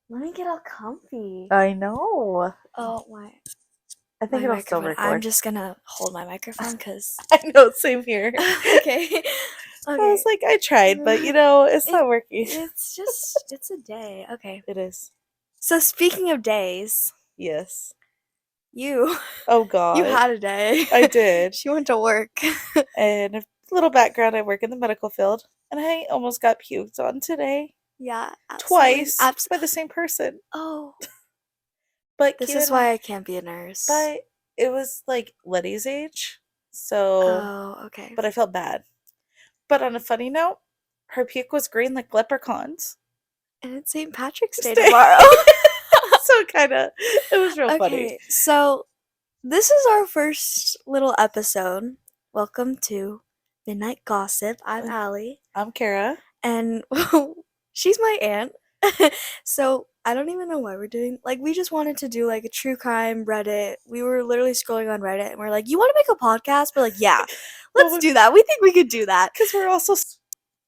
Let me get all comfy. I know. Oh, my I think it'll still microphone. I'm record. just gonna hold my microphone because. I know, same here. Okay. I was Okay. like, I tried, but it's not working. It's a day. Okay. It is. So speaking of days, Yes. you Oh you God. had a day. I did. She went to work. And a little background, I work in the medical field, and I almost got puked on today. Yeah, absolutely. Twice by the same person. Oh, But this keep is in why mind, I can't be a nurse. but it was like Letty's age. So, Oh, okay. but I felt bad. But on a funny note, her puke was green like leprechauns. And it's St. Patrick's Day Stay. tomorrow. So it was real funny. Okay, so this is our first little episode. Welcome to Midnight Gossip. I'm Allie, I'm Kara. and she's my aunt. So I don't even know why we're doing we just wanted to do like a true crime Reddit. We were literally scrolling on Reddit and we're like, "You want to make a podcast?" We're like, "Yeah, let's Well, do that. We think we could do that." because we're also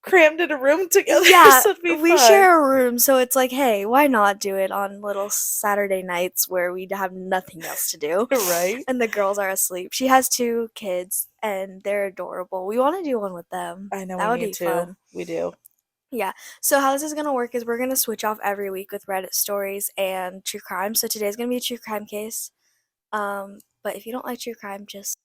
crammed in a room together, Yeah, so it'd be we fun. share a room, so it's like, hey, why not do it on little Saturday nights where we have nothing else to do? Right? And the girls are asleep. She has 2 kids, and they're adorable. We want to do one with them. I know That we would need be to. fun. We do. Yeah. So how this is gonna work is we're gonna switch off every week with Reddit stories and true crime. So today's gonna be a true crime case. But if you don't like true crime, just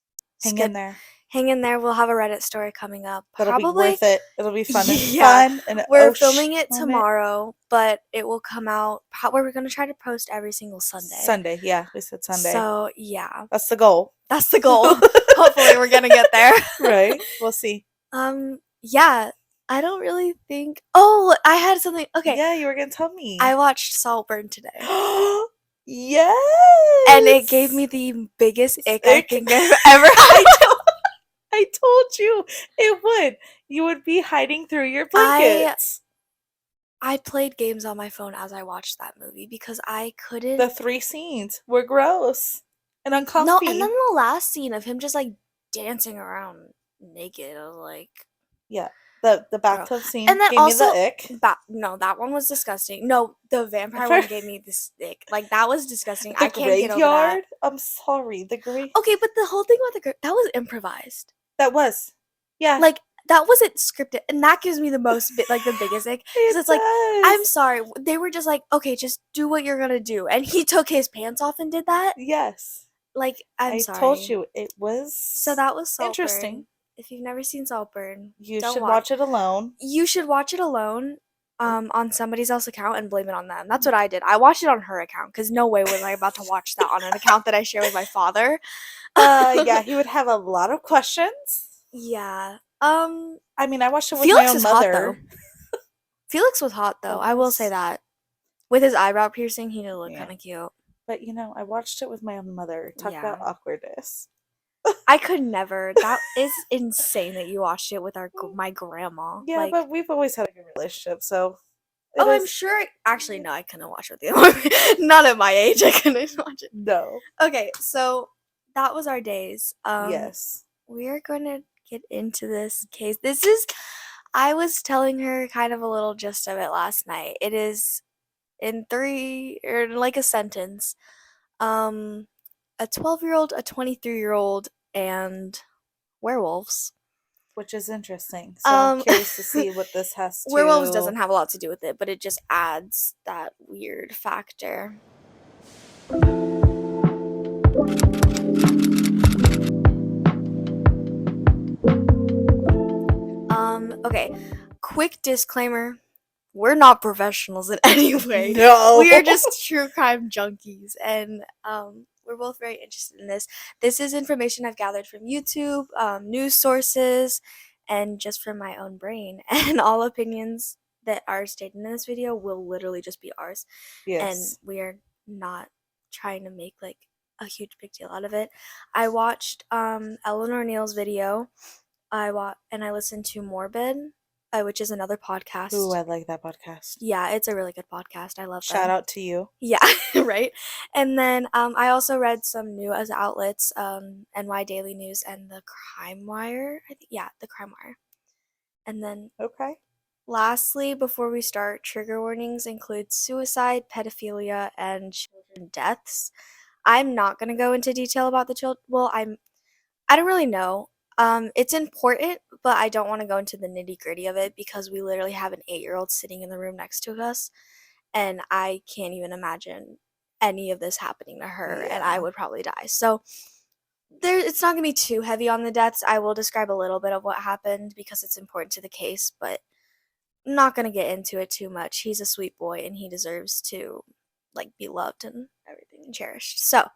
Hang in skip. there. Hang in there. We'll have a Reddit story coming up. That'll be Probably. worth it. It'll be fun and Yeah. an We're filming it moment. tomorrow, but it will come out. We're gonna try to post every single Sunday. Sunday, yeah, we said Sunday. So yeah, That's the goal. that's the goal. Hopefully, we're gonna get there. Right? We'll see. Yeah. I don't really think. Oh, I had something. Okay, Yeah, you were gonna tell me. I watched Saltburn today. Yes. And it gave me the biggest ick I think I've ever I had. told you it would. You would be hiding through your blankets. I played games on my phone as I watched that movie because I couldn't. The 3 scenes were gross and No, uncomfy. and then the last scene of him just like dancing around naked, I was like, yeah, the bathtub scene and then gave also, me the ick. No, that one was disgusting. No, the vampire one gave me this ick. Like that was disgusting. The I can't get over that. I'm sorry, the graveyard. Okay, but the whole thing about that was improvised. That was, yeah. Like that wasn't scripted, and that gives me the the biggest ick because it's like, I'm sorry, they were just like, okay, just do what you're gonna do, and he took his pants off and did that. Yes. Like I'm sorry. I told you it was. So that was Saltburn. Interesting. If you've never seen Saltburn, you should watch it alone. You should watch it alone. On somebody else's account and blame it on them. That's what I did. I watched it on her account because no way was I about to watch that on an account that I share with my father. Yeah, he would have a lot of questions. Yeah. I mean, I watched it with Felix my own is mother. Hot, though. Felix was hot though. I will say that. With his eyebrow piercing, he did look kind of cute. But I watched it with my own mother. Talk about awkwardness. I could never. That is insane that you watched it with my grandma. Yeah, but we've always had a good relationship, so. I'm sure. Actually, no, I couldn't watch it with you. Not at my age, I couldn't watch it. No. Okay, so that was our days. Yes. We are going to get into this case. I was telling her kind of a little gist of it last night. It is in like a sentence. A 12-year-old, a 23-year-old, and werewolves. Which is interesting. So I'm curious to see what this has to. Werewolves doesn't have a lot to do with it, but it just adds that weird factor. Okay. Quick disclaimer. We're not professionals in any way. No. We are just true crime junkies, and we're both very interested in this. This is information I've gathered from YouTube, news sources, and just from my own brain. And all opinions that are stated in this video will literally just be ours. Yes. And we are not trying to make like a huge big deal out of it. I watched Eleanor Neale's video. I listened to Morbid, which is another podcast. Ooh, I like that podcast. Yeah, it's a really good podcast. I love them. Shout out to you. Yeah, right? And then I also read some news outlets, NY Daily News and the Crime Wire. I think, yeah, the Crime Wire. And then... Okay. Lastly, before we start, trigger warnings include suicide, pedophilia, and children deaths. I'm not going to go into detail about the children. Well, I don't really know. It's important, but I don't want to go into the nitty-gritty of it because we literally have an 8-year-old sitting in the room next to us, and I can't even imagine any of this happening to her, and I Yeah. would probably die. So, it's not going to be too heavy on the deaths. I will describe a little bit of what happened because it's important to the case, but not going to get into it too much. He's a sweet boy and he deserves to like be loved and everything and cherished. So,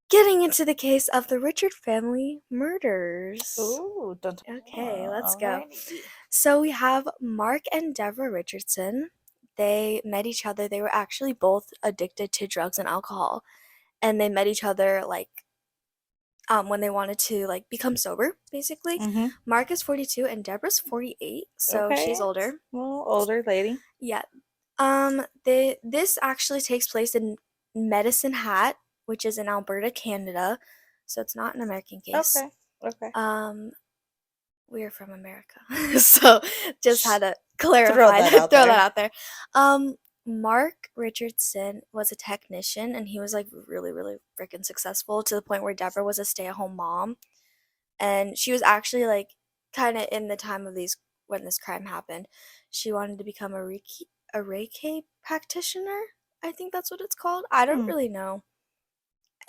getting into the case of the Richard family murders. Ooh, dun, dun, Okay, let's go. alrighty. So we have Mark and Deborah Richardson. They met each other. They were actually both addicted to drugs and alcohol, and they met each other like when they wanted to like become sober, basically. Mm-hmm. Mark is 42 and Deborah's 48, so Okay. she's older. Well, older lady. Yeah. This actually takes place in Medicine Hat, which is in Alberta, Canada. So it's not an American case. Okay. Okay. Um, we're from America. So just had to Throw clarify that that, out throw that there. out there. Um, Mark Richardson was a technician and he was like really, really freaking successful to the point where Deborah was a stay-at-home mom. And she was actually like kind of in the time of these when this crime happened. She wanted to become a Reiki practitioner. I think that's what it's called. I don't Hmm. really know.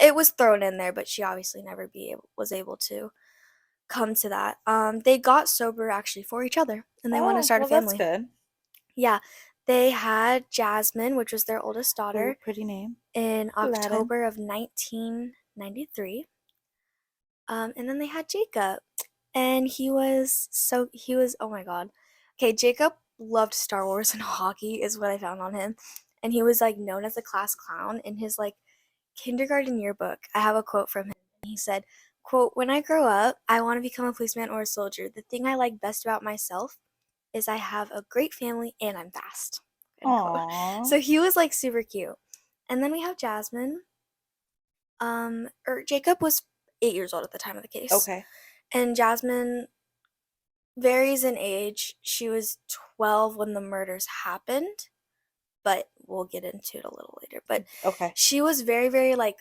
It was thrown in there, but she obviously never was able to come to that. They got sober actually for each other, and they want to Oh, start a well, that's family. good. Yeah, they had Jasmine, which was their oldest Ooh, daughter, pretty name. in Aladdin. October of 1993. And then they had Jacob, and he was oh my god. Okay, Jacob loved Star Wars and hockey is what I found on him, and he was like known as a class clown in his like kindergarten yearbook. I have a quote from him. He said, quote, "When I grow up, I want to become a policeman or a soldier. The thing I like best about myself is I have a great family and I'm fast." End quote. Aww. So he was like super cute. And then we have Jasmine. Or Jacob was 8 years old at the time of the case. Okay. And Jasmine varies in age. She was 12 when the murders happened, but we'll get into it a little later. But Okay. she was very, very like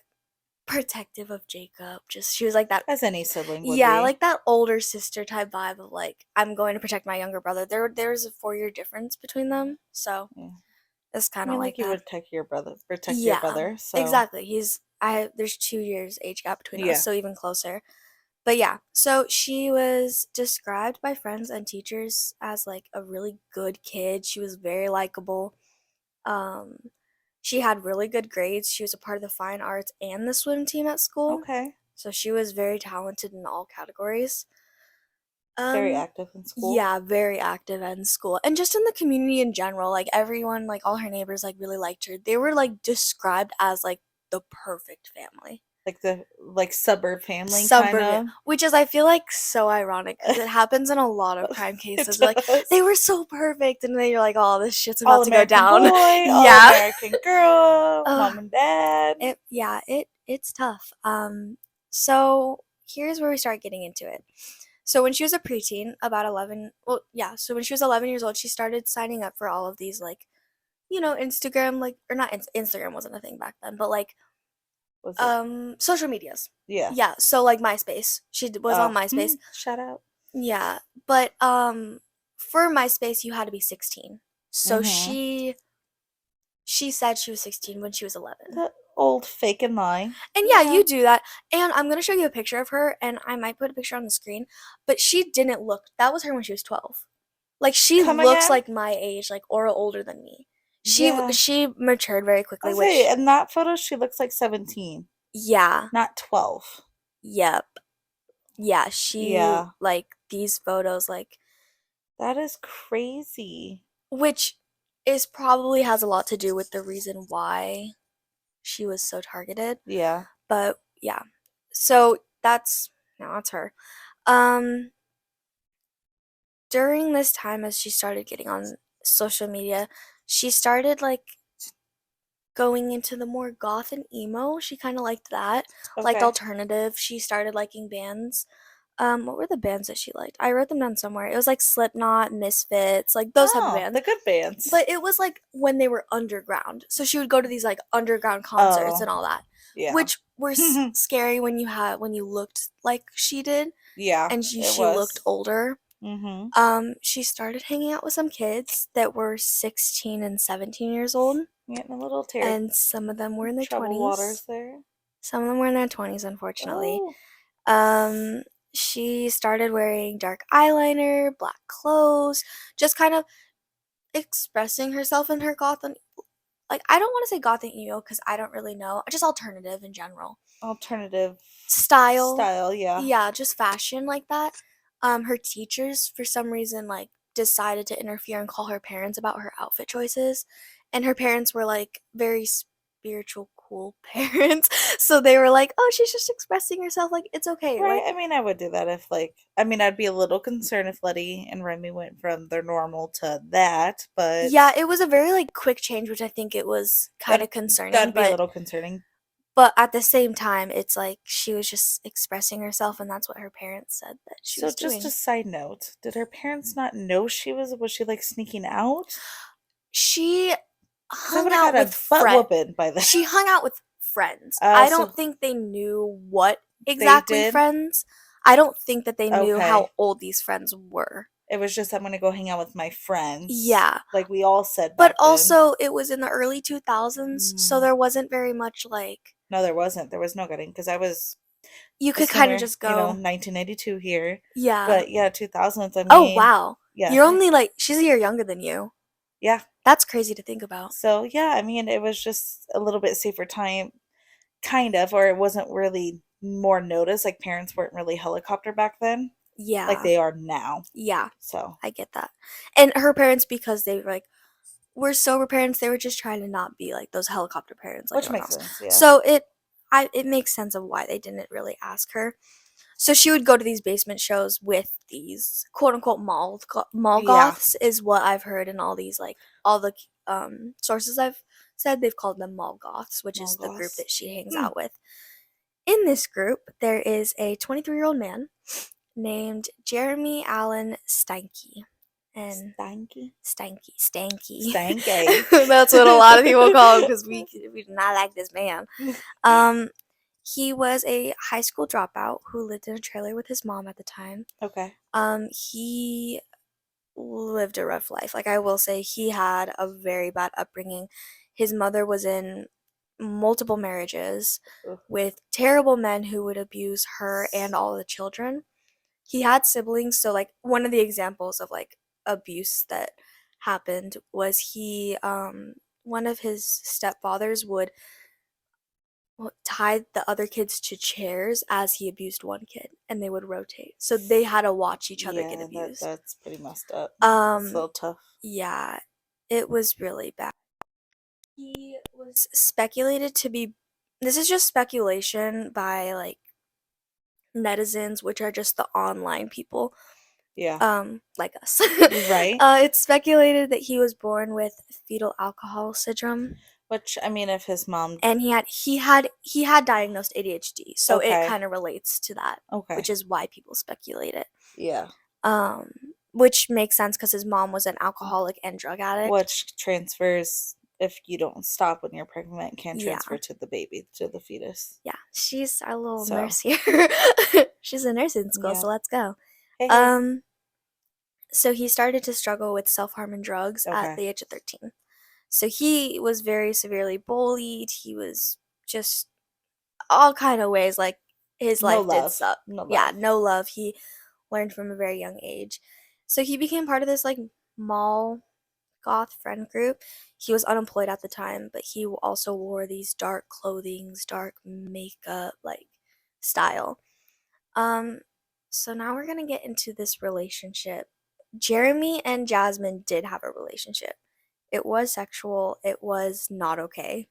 protective of Jacob. Just she was like that, As any sibling would yeah, be. like that older sister type vibe of like I'm going to protect my younger brother. There's a 4-year difference between them, so Yeah. it's I kind of mean, like like you that. would protect your Yeah, brother. So exactly. There's 2 years age gap between us, yeah. so even closer. But yeah, so she was described by friends and teachers as like a really good kid. She was very likable. Um, she had really good grades. She was a part of the fine arts and the swim team at school. Okay. So she was very talented in all categories. Very Um, active in school. yeah, very active in school and just in the community in general. Like everyone, like all her neighbors, like really liked her. They were like described as like the perfect family. Like the suburb family kind Suburban, of. which is I feel like so ironic because it happens in a lot of crime It cases. They're like does. they were so perfect, and then you're like, oh, this shit's All about to go American down. boy, all Yeah. American girl, uh, mom and dad. it's tough. So here's where we start getting into it. So when she was a preteen, about 11, well, yeah, so when she was 11 years old, she started signing up for all of these like, Instagram, like, or not Instagram wasn't a thing back then, but like Was it? social medias. Yeah. Yeah, so like MySpace. She was on Oh, MySpace. shout out. Yeah, but for MySpace you had to be 16. So Mm-hmm. she said she was 16 when she was 11. The old fake and lie. And yeah, Yeah. you do that. And I'm going to show you a picture of her and I might put a picture on the screen, but she didn't look. That was her when she was 12. Like she Come looks again? like my age, like or older than me. She Yeah. she matured very quickly, I'll say which in that photo she looks like 17, yeah. not 12. Yep. Yeah, she Yeah. like these photos like That is crazy. which is probably has a lot to do with the reason why she was so targeted. Yeah. But yeah. So that's her. Um During this time as she started getting on social media, she started like going into the more goth and emo. She kind of liked that, like Okay. alternative. She started liking bands. What were the bands that she liked? I wrote them down somewhere. It was like Slipknot, Misfits, like those type of Oh, bands. the good bands. But it was like when they were underground. So she would go to these like underground concerts Oh, and all that, yeah. which were scary when you looked like she did Yeah, and it she looked was. older. Mm-hmm. She started hanging out with some kids that were 16 and 17 years old, Getting a little and some of them were in their trouble waters 20s. there. Some of them were in their 20s, unfortunately. Oh, Um, she started wearing dark eyeliner, black clothes, just kind of expressing herself in her goth and like I don't want to say goth and emo because I don't really know, just alternative in general. alternative Style, style, yeah. yeah, just fashion like that. Her teachers for some reason like decided to interfere and call her parents about her outfit choices, and her parents were like very spiritual cool parents, so they were like, oh, she's just expressing herself, like it's okay, Right, like I mean, I would do that if, like, I mean, I'd be a little concerned if Letty and Remy went from their normal to that, but yeah, it was a very like quick change, which I think it was kind that of concerning, that'd be a little concerning. but at the same time it's like she was just expressing herself and that's what her parents said that she So, was just a doing. side note, did her parents not know was she like sneaking out? She Because I hung would have out got with a butt whooping by then. she hung out with friends. Oh, I so don't think they knew what they exactly did? friends. I don't think that they knew how Okay. old these friends were. It was just, I'm gonna go hang out with my friends, Yeah. like we all said But back then. also it was in the early 2000s, so Mm. there wasn't very much like No, there wasn't. There was no getting, because I was you could kind of somewhere, just go, 1992 here. yeah. But yeah, 2000s, I Oh, mean, wow. yeah, You're only like she's a year younger than you. yeah. That's crazy to think about. So yeah, I mean, it was just a little bit safer time, kind of, or it wasn't really more noticed. Like parents weren't really helicopter back then, like Yeah. they are now. Yeah. So, I get that. And her parents, because they like were sober parents, they were just trying to not be like those helicopter parents like which everyone makes else. sense, yeah. So it makes sense of why they didn't really ask her. So she would go to these basement shows with these quote unquote mall Yeah, goths is what I've heard in all these like all the sources I've said they've called them mall goths, which is the group Molgoths. that she hangs Hmm. out with. In this group, there is a 23-year-old man named Jeremy Allen Steinke. And Stanky. Stanky. Stanky. That's what a lot of people call him because we do not like this man. Um, he was a high school dropout who lived in a trailer with his mom at the time. Okay. He lived a rough life. Like I will say, he had a very bad upbringing. His mother was in multiple marriages Ugh. with terrible men who would abuse her and all the children. He had siblings, so like one of the examples of like abuse that happened was one of his stepfathers would tie the other kids to chairs as he abused one kid and they would rotate. So they had to watch each other get Yeah, abused. that's pretty messed up. It's a Um little tough. yeah, it was really bad. He was speculated to be this is just speculation by like netizens, which are just the online people, Yeah. like us. Right. It's speculated that he was born with fetal alcohol syndrome, Which, I mean, if his mom. and he had diagnosed ADHD, so it Okay. kind of relates to that, which Okay. is why people speculate it. Yeah. Um, which makes sense because his mom was an alcoholic and drug addict. Which transfers, if you don't stop when you're pregnant, can transfer Yeah, to the baby, to the fetus. yeah. She's our little So, nurse here. She's a nurse in school, yeah. so let's go. Hey, hey. Um, so he started to struggle with self-harm and drugs at Okay. the age of 13. So he was very severely bullied. He was just all kind of ways like his No life did love. suck. No Yeah, love. no love. He learned from a very young age. So he became part of this like mall goth friend group. He was unemployed at the time, but he also wore these dark clothings, dark makeup like style. Um so now we're going to get into this relationship. Jeremy and Jasmine did have a relationship. It was sexual. It was not okay.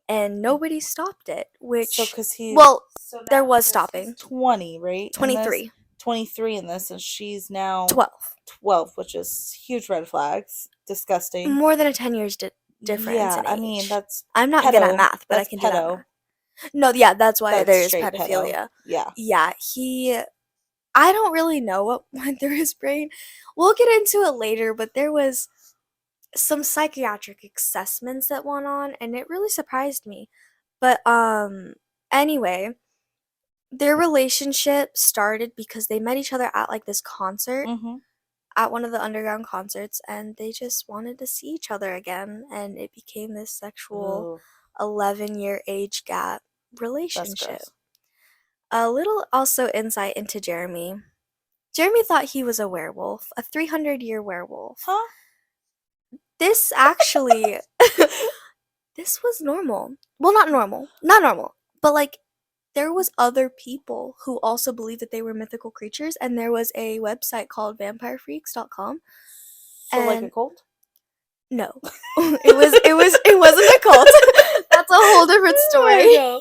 And nobody stopped it, So, which, because he's. well, So there now, was because he's stopping. 20, right? In this? 23. 23 in this, and she's now 12. 12, which is huge red flags. Disgusting. More than a 10 years difference Yeah, in I mean, age. that's I'm not good at pedo. math, but I That's can do that math. pedo. No, yeah, that's why That's there is straight pedo. pedophilia. Yeah. Yeah, I don't really know what went through his brain. We'll get into it later, but there was some psychiatric assessments that went on, and it really surprised me. But anyway, their relationship started because they met each other at like this concert, Mm-hmm. at one of the underground concerts, and they just wanted to see each other again, and it became this sexual Ooh, 11-year age gap that's relationship. gross. A little also insight into Jeremy. Jeremy thought he was a werewolf, a 300-year werewolf. Huh? This actually, this was normal. Well, not normal, but like there was other people who also believed that they were mythical creatures, and there was a website called vampirefreaks.com. So like a And cult? no, it wasn't a cult. That's a whole different story. I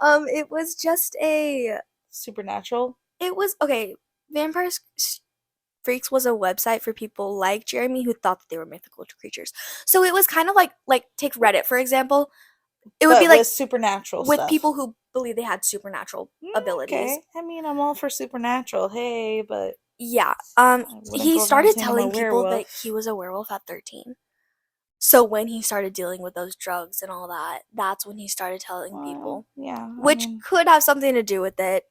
know. It was just a Supernatural? it was okay. Vampire Freaks was a website for people like Jeremy who thought that they were mythical creatures. So it was kind of like take Reddit for example. It would be But like with supernatural with stuff. people who believe they had supernatural abilities. Okay. I mean, I'm all for supernatural. Hey, but Yeah. I wouldn't He go around started saying I'm a telling people that werewolf. he was a werewolf at 13. So when he started dealing with those drugs and all that, that's when he started telling Well, people, yeah, I which mean, could have something to do with it.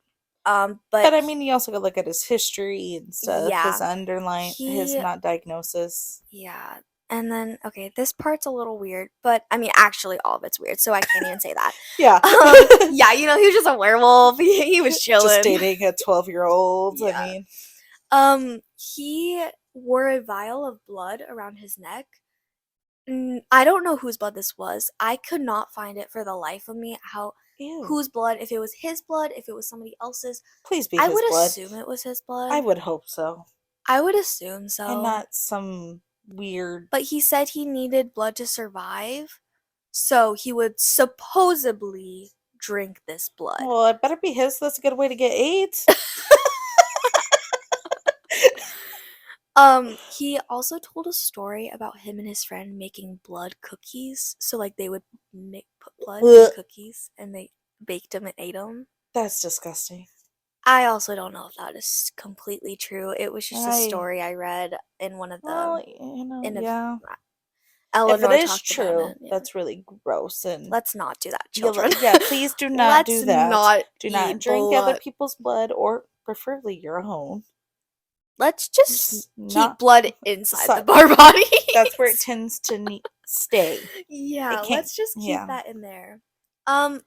But but I mean, you also gotta look at his history and stuff, his yeah, underline, his he not diagnosis. yeah. And then okay, this part's a little weird, but I mean actually all of it's weird, so I can't even say that. Yeah. Yeah, you know, he was just a werewolf. He was Just chilling. dating a 12-year-old. I Yeah. mean, He wore a vial of blood around his neck. I don't know whose blood this was. I could not find it for the life of me. ew. Whose blood? If it was his blood, if it was somebody else's. Please be I his would blood. assume it was his I blood. would hope so. I would assume And so. not some weird. But he said he needed blood to survive, so he would supposedly drink this blood. Well, it better be his. That's a good way to get AIDS. He also told a story about him and his friend making blood cookies. So like they would put blood in Ugh, cookies and they baked them and ate them. that's disgusting. I also don't know if that is completely true. It was just a I, story I read in one of well, the in a yeah. If it Eleanor is talked about true, it. Yeah. that's really gross. And Let's not do that, children. yeah, please do not Let's do that. not Do not eat drink other blood. people's blood or preferably your own. Let's just Just keep not. blood inside So, our bodies. that's where it tends to stay. Yeah, It can't. let's just keep Yeah. that in there. Um,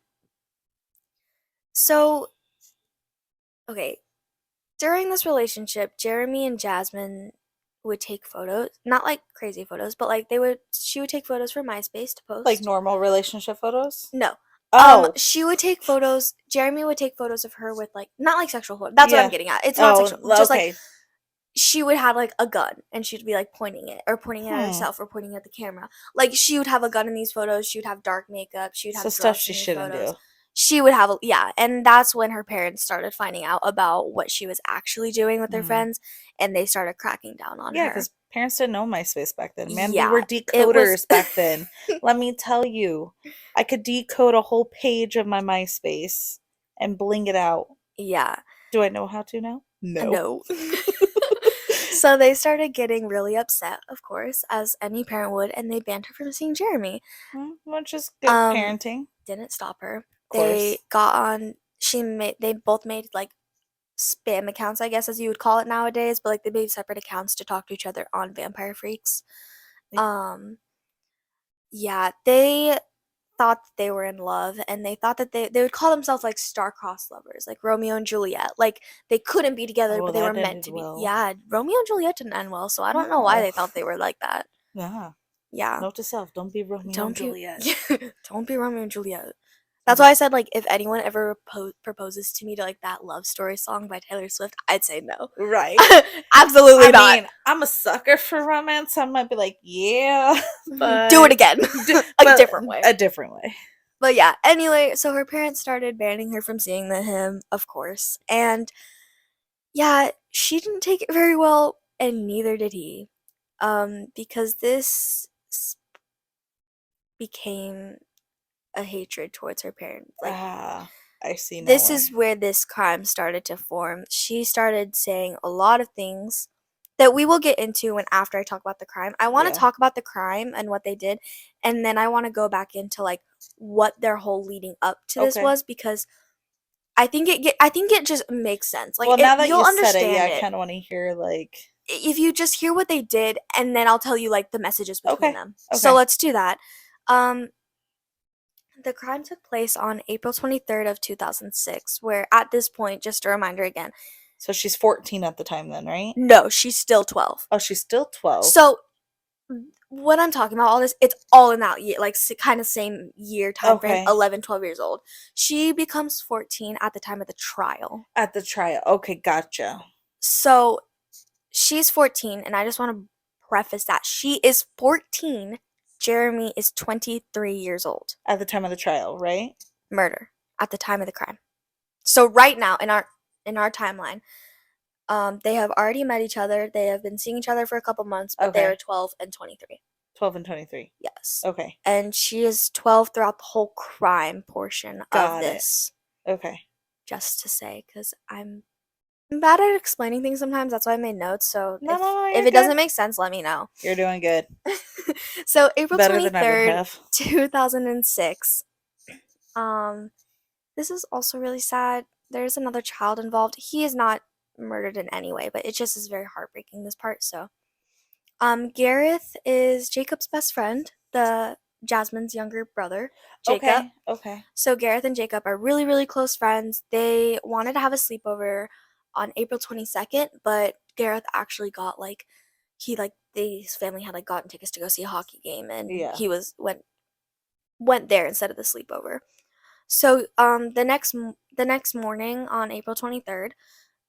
so okay, during this relationship, Jeremy and Jasmine would take photos, not like crazy photos, but like she would take photos for MySpace to Like post. normal relationship photos? No. Oh, She would take photos, Jeremy would take photos of her with like not like sexual photos. That's what I'm yeah. getting at. It's not Oh, sexual. Just like okay. she would have like a gun and she'd be like pointing it at Hmm. herself or pointing at the camera. Like she would have a gun in these photos, she would have dark makeup, she would So have stuff drugs she in these shouldn't photos. do. She would have yeah, and that's when her parents started finding out about what she was actually doing with her Mm. friends and they started cracking down on Yeah, her. because parents didn't know MySpace back then. Man, we were Yeah, it was decoders back then. Let me tell you, I could decode a whole page of my MySpace and bling it out. yeah, Do I know how to now? No. no. So they started getting really upset, of course, as any parent would, and they banned her from seeing Jeremy. Which is good Um, parenting, didn't stop her. of They course. got on. They both made like spam accounts, I guess, as you would call it nowadays, but like they made separate accounts to talk to each other on Vampire Freaks. Like, Um, yeah, they thought that they were in love, and they thought that they would call themselves like star-crossed lovers, like Romeo and Juliet. Like they couldn't be together, oh, but they were that meant ended to be. well. Yeah, Romeo and Juliet didn't end well, so I don't know why No. they thought they were like that. Yeah. Yeah, Note to self, don't be Romeo and don't be Juliet. don't be Romeo and Juliet. That's Um, why I said like if anyone ever proposes to me to like that love story song by Taylor Swift, I'd say no. right. Absolutely I not. mean, I'm a sucker for romance. I might be like, yeah, Do it but again. A but different way. a different way. But yeah, anyway, so her parents started banning her from seeing him, of course. And yeah, she didn't take it very well, and neither did he. Because this became a hatred towards her parents. Like, Ah. I see no This way. is where this crime started to form. She started saying a lot of things that we will get into when after I talk about the crime. I want to Yeah. talk about the crime and what they did, and then I want to go back into like what their whole leading up to this Okay. was because I think it just makes sense. Like Well, it now that you'll you said it, yeah, understand I it kind of want to hear like. if you just hear what they did and then I'll tell you like the messages between Okay. them. So Okay. let's do that. Um the crime took place on April 23rd of 2006, where at this point, just a reminder again, So she's 14 at the time then, right? no, she's still 12. Oh, she's still 12. So what I'm talking about, all this, it's all in that year, like kind of same year time frame, Okay. 11, 12 years old. She becomes 14 at the time of the trial. At the trial. Okay, gotcha. So she's 14, and I just want to preface that she is 14. Jeremy is 23 years old. At the time of the trial, right? Murder at the time of the crime. So right now in our timeline, they have already met each other. They have been seeing each other for a couple months, but they are Okay. 12 and 23. 12 and 23. Yes. Okay. And she is 12 throughout the whole crime portion of Got it. this. Okay. Just to say, because I'm bad at explaining things sometimes. That's why I made notes. So No, no, no, if you're it good. doesn't make sense, let me know. You're doing good. So April Better than I would 23rd, have. 2006. Um, this is also really sad. There's another child involved. He is not murdered in any way, but it just is very heartbreaking, this part. So, Gareth is Jacob's best friend, the Jasmine's younger brother, Jacob. Okay. Okay. So Gareth and Jacob are really, really close friends. They wanted to have a sleepover on April 22nd, but Gareth actually got like his family had like gotten tickets to go see a hockey game, and Yeah. he went there instead of the sleepover. So the next morning on April 23rd,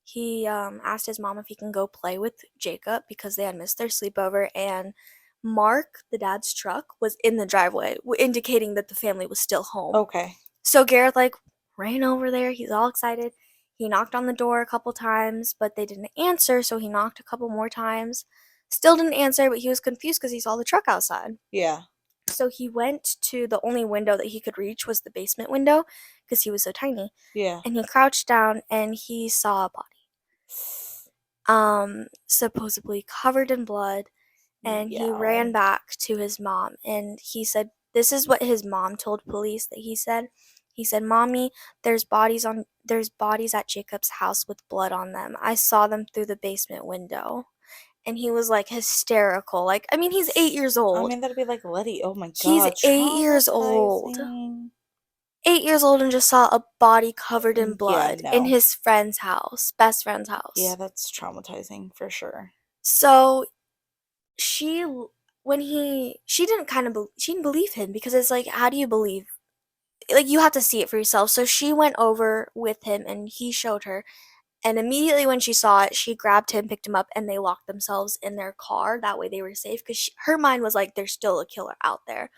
he asked his mom if he can go play with Jacob because they had missed their sleepover, and Mark, the dad's truck, was in the driveway, indicating that the family was still home. Okay. So Gareth like ran over there. He's all excited. He knocked on the door a couple times, but they didn't answer. So he knocked a couple more times. Still didn't answer, but he was confused because he saw the truck outside. Yeah. So he went to the only window that he could reach was the basement window because he was so tiny. Yeah. And he crouched down and he saw a body. Supposedly covered in blood, and he Yeah. ran back to his mom and he said this is what his mom told police that he said, "Mommy, there's bodies at Jacob's house with blood on them. I saw them through the basement window." And he was like hysterical. Like, I mean, he's 8 years I old. mean, that'd be like Letty. Oh my He's god, 8 years old. traumatizing. 8 years old and just saw a body covered in Yeah, blood in no. his friend's house, best friend's Yeah, house. that's traumatizing for sure. So she when he she didn't believe him because it's like, how do you believe, like, you have to see it for yourself. So she went over with him and he showed her, and immediately when she saw it, she grabbed him, picked him up, and they locked themselves in their car. That way they were safe because her mind was like, there's still a killer out there.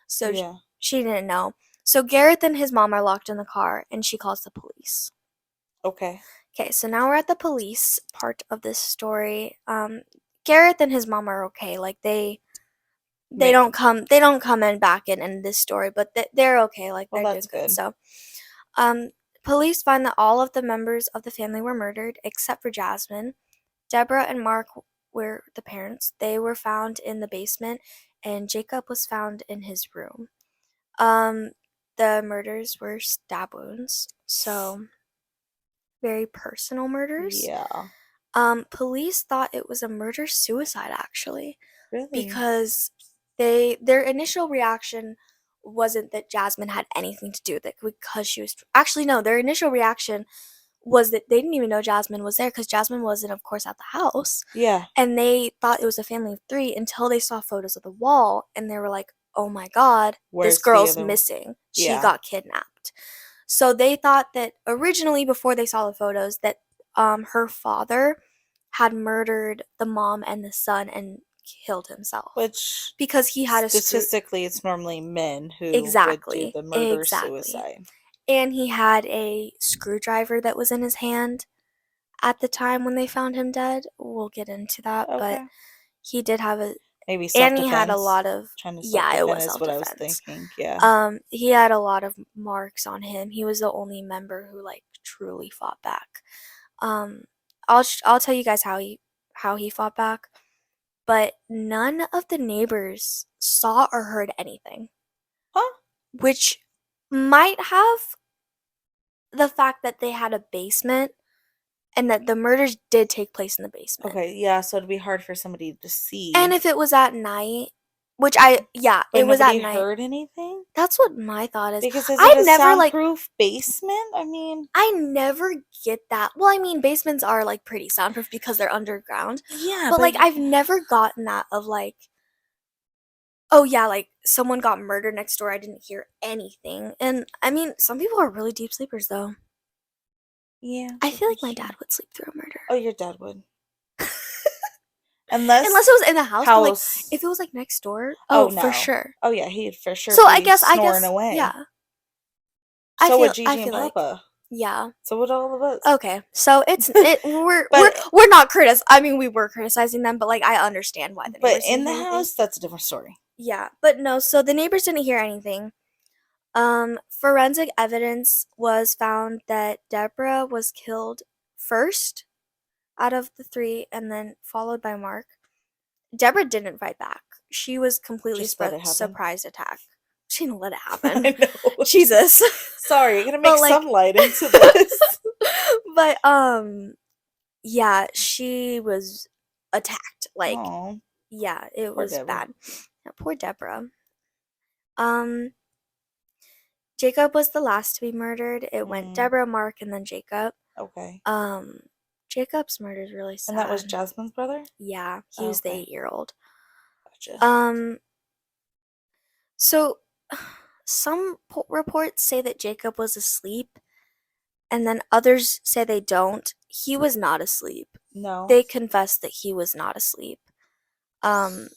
So Yeah. she didn't know. So Gareth and his mom are locked in the car and she calls the police. Okay. Okay, so now we're at the police part of this story. Gareth and his mom are okay. Like they Ma- don't come in back in this story, but they're okay. Like well, they're doing that's good. good. So, um, police find that all of the members of the family were murdered except for Jasmine. Deborah and Mark were the parents. They were found in the basement, and Jacob was found in his room. Um, the murders were stab wounds, so very personal murders. Yeah. Police thought it was a murder suicide actually, Really? because their initial reaction wasn't that Jasmine had anything to do with it because she was actually no, their initial reaction was that they didn't even know Jasmine was there because Jasmine wasn't, of course, at the house. Yeah. And they thought it was a family of three until they saw photos of the wall and they were like, oh my God, this Where's the girl's other one? missing. She Yeah. got kidnapped. So they thought that originally, before they saw the photos, that her father had murdered the mom and the son and killed himself Which because he had a screw. statistically, it's normally men who would do Exactly, the murder exactly. suicide. And he had a screwdriver that was in his hand at the time when they found him dead. We'll get into that, but Okay. he did have Maybe And he had a self-defense. lot of, Trying to yeah, it self-defend was is what I was self-defense. thinking. Yeah. He had a lot of marks on him. He was the only member who like truly fought back. Um, I'll tell you guys how he fought back, but none of the neighbors saw or heard anything, Huh? which might have the fact that they had a basement and that the murders did take place in the basement. Okay, yeah, so it'd be hard for somebody to And see. if it was at night, yeah, But it was at nobody night. heard anything? That's what my thought is. Because is it I a never like soundproof basement? I mean, I never get that. Well, I mean, basements are like pretty soundproof because they're underground. yeah, But but like I've never gotten that of like, oh yeah, like someone got murdered next door. I didn't hear anything. And I mean, some people are really deep sleepers though. yeah, I feel like that's my true. dad would sleep through a murder. Oh, your dad would. Unless Unless it was in the house, but like house. if it was like next door, Oh oh for no. sure. Oh yeah, he'd for sure So be snoring away. yeah. So would I Gigi and feel like Papa. yeah. So would all of us. Okay. So But we're not I mean we were criticizing them, but like I understand why the but neighbors in didn't the hear anything. house, that's a different story. Yeah, but no, so the neighbors didn't hear anything. Forensic evidence was found that Deborah was killed first out of the three and then followed by Mark. Deborah didn't fight back. She was completely Just let it happen. surprise attack. She didn't let it happen. I know. Jesus. Sorry, you're gonna make But like some light into this. but yeah, she was attacked. Like Oh, yeah, it poor was Deborah. bad. Yeah, poor Deborah. Um Jacob was the last to be murdered. It went Deborah, Mark, and then Jacob. Okay. Um, Jacob's murder is really And that was sad. Jasmine's brother? Yeah, he Oh, was the okay. 8-year-old. Gotcha. So some reports say that Jacob was asleep, and then others say they don't. He was not asleep. No. They confessed that he was not asleep. Um,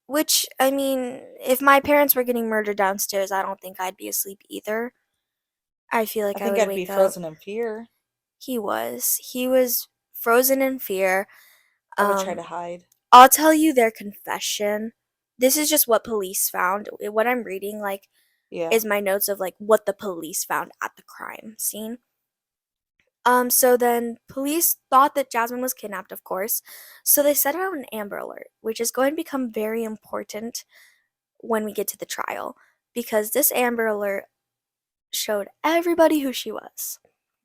which I mean, if my parents were getting murdered downstairs, I don't think I'd be asleep either. I feel I like I think would I'd be wake up. frozen in fear. He was. He was frozen in fear. I would try to Um, hide. I'll tell you their confession. This is just what police found. What I'm reading, like, Yeah. is my notes of like what the police found at the crime scene. So then police thought that Jasmine was kidnapped, of course. So they set out an Amber Alert, which is going to become very important when we get to the trial. Because this Amber Alert showed everybody who she was.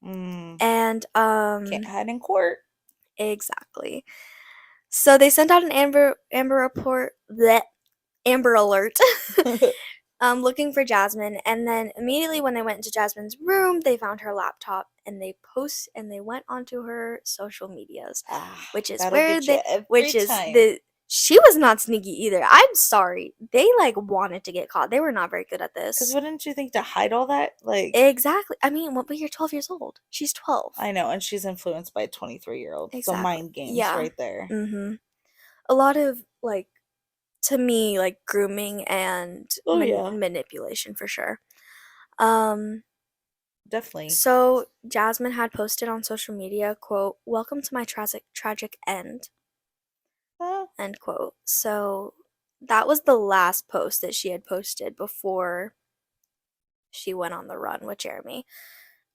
And Can't hide in court. exactly. So they sent out an Amber Alert, looking for Jasmine, and then immediately when they went into Jasmine's room, they found her laptop and they went onto her social medias, which is That'll where get you every time. she was not sneaky either. I'm sorry. They like wanted to get caught. They were not very good at Because this. wouldn't you think to hide all that? Like, Exactly. I mean, but you're 12 years old. She's 12. I know, and she's influenced by a 23-year-old. So Exactly. mind games Yeah. right there. A lot of like, to me, like grooming and yeah. manipulation for sure. Definitely. So Jasmine had posted on social media, quote, "Welcome to my tragic end," end quote. So that was the last post that she had posted before she went on the run with Jeremy.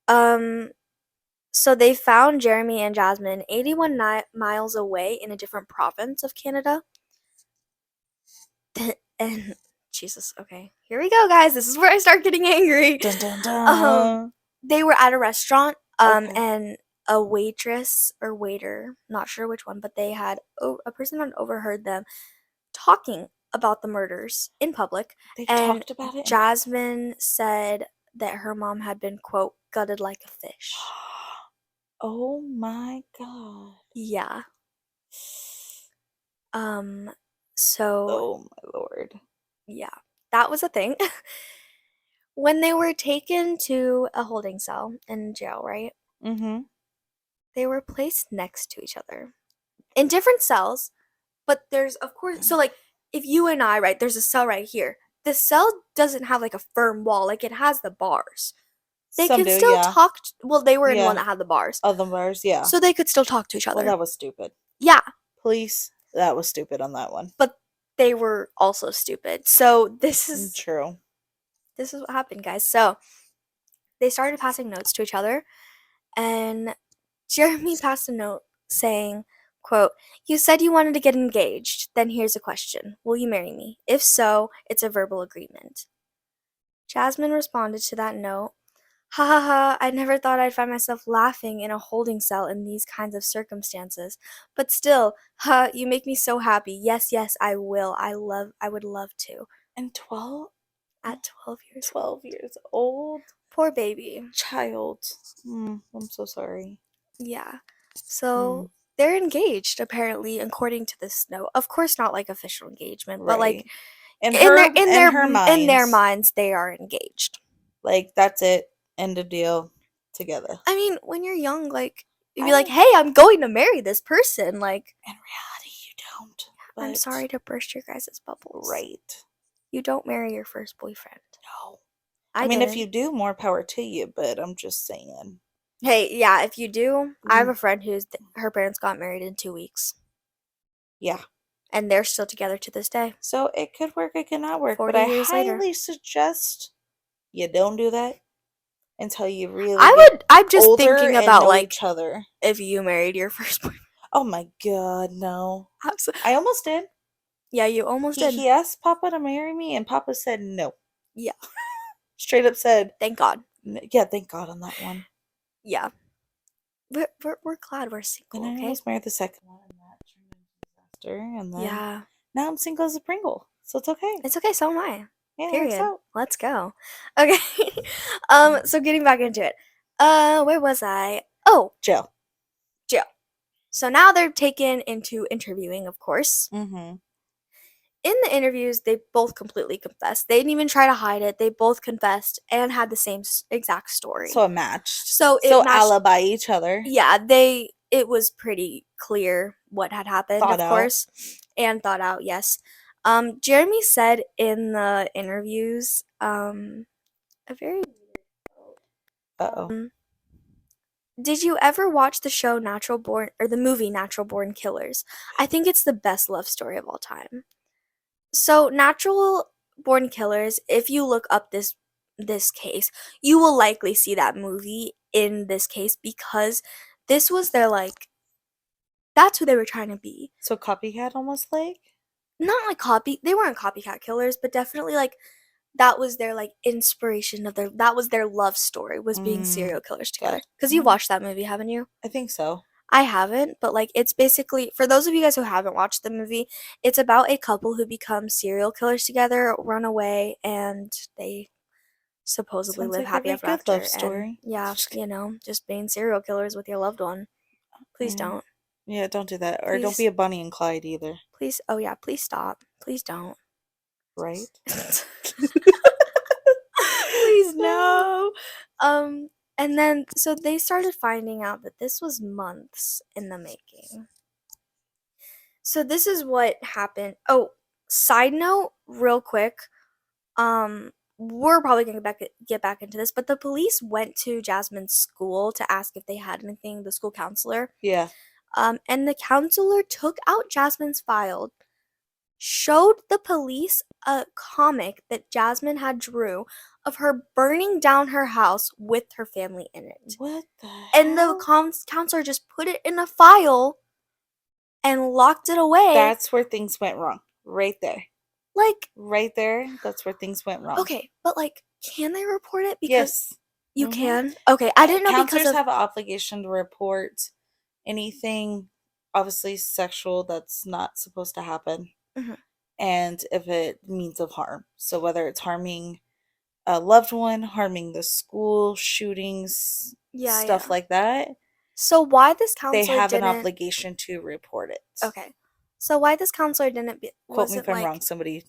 So they found Jeremy and Jasmine 81 miles away in a different province of Canada. And Jesus, okay, here we go, guys. This is where I start getting angry. Dun, dun, dun. They were at a restaurant, Okay. and a waitress or waiter, not sure which one, but they had a person had overheard them talking about the murders in public. They and talked about it. Jasmine said that her mom had been, quote, gutted like a fish. Oh my god. Yeah. So. Oh my lord. Yeah, that was a thing. When they were taken to a holding cell in jail, right? They were placed next to each other in different cells, but there's, of course, so like if you and I, right, there's a cell right here. The cell doesn't have like a firm wall, like it has the bars. They Some can do, still yeah. talk. Well, they were in Yeah. one that had the bars. Oh, the bars, yeah. So they could still talk to each other. Well, that was stupid. Yeah. Police, that was stupid on that one. But they were also stupid. So True. this is what happened, guys. So they started passing notes to each other, and Jeremy passed a note saying, quote, "You said you wanted to get engaged. Then here's a question. Will you marry me? If so, it's a verbal agreement." Jasmine responded to that note, "Ha ha ha, I never thought I'd find myself laughing in a holding cell in these kinds of circumstances. But still, ha, you make me so happy. Yes, yes, I will. I would love to." And 12? At 12 years 12 years old? Poor baby. Child. I'm so sorry. Yeah. Mm, So they're engaged, apparently, according to this note. Of course, not like official engagement, but like right. In her in their minds, minds, they are engaged. like, that's it. End of deal. Together. I mean, when you're young, like you'd be like, I "Hey, I'm going to marry this person." Like, In reality, you don't. I'm But sorry to burst your guys' bubbles. right. You don't marry your first boyfriend. No. I I mean, if you didn't. do, more power to you. But I'm just saying. Hey, yeah, if you do, I have Mm, a friend who's her parents got married in 2 weeks, yeah. and they're still together to this day. So it could work. It cannot work. But 40 I years later. highly suggest you don't do that until you really get I'm just older thinking and about know like each other. if you married your first boyfriend. Oh my god, no. Abso- I almost did. Yeah, you almost did. He asked Papa to marry me, and Papa said no. Yeah, Straight up said, thank God. yeah, thank God on that one. Yeah, we're glad we're And single, I okay? almost married the second one, and that turned into disaster. And then Yeah, now I'm single as a Pringle, so it's okay. it's okay. So am I. Yeah, it works Period. out. Let's go. Okay. So getting back into it. Where was I? Oh, Jail. jail. So now they're taken into interviewing, of course. Mm-hmm. In the interviews, they both completely confessed. They didn't even try to hide it. They both confessed and had the same exact story. So it matched. So it So matched. alibi each other. Yeah, it was pretty clear what had happened, Thought of out. course, and thought out, yes. Jeremy said in the interviews, a very Uh-oh. did you ever watch the show Natural Born or the movie Natural Born Killers? I think it's the best love story of all time. So, Natural Born Killers, if you look up this case, you will likely see that movie in this case because this was their like that's who they were trying to be. So copycat almost like? Not like they weren't copycat killers, but definitely like that was their like inspiration of that was their love story was being serial killers Got together. it. Cuz you've watched that movie, haven't you? I think so. I haven't, but like it's basically for those of you guys who haven't watched the movie, it's about a couple who become serial killers together, run away, and they supposedly Sounds live like a happy very ever good love after. And story. yeah, Just kidding. just being serial killers with your loved one. Please Mm. don't. Yeah, don't do that. Or don't be Please, a Bonnie and Clyde either. please. Oh yeah, please stop. Please don't. Right? Please no. And then so they started finding out that this was months in the making. So this is what happened. Oh, side note, real quick. We're probably gonna get back into this, but the police went to Jasmine's school to ask if they had anything, the school counselor. Yeah. And the counselor took out Jasmine's file, showed the police a comic that Jasmine had drew of her burning down her house with her family in it. What the And the hell? counselor just put it in a file and locked it away. That's where things went wrong. Right there. Like, Right there. That's where things went wrong. okay, but like, can they report it? Because Yes. you Mhm. can? Okay, I didn't know because Counselors of have an obligation to report anything, obviously sexual, that's not supposed to happen, Mhm. and if it means of harm. So whether it's harming a loved one, harming the school, shootings, Yeah, stuff yeah. like that, So why this they counselor have an didn't obligation to report it. Okay. So why this counselor didn't Quote me if wasn't I'm wrong. like Somebody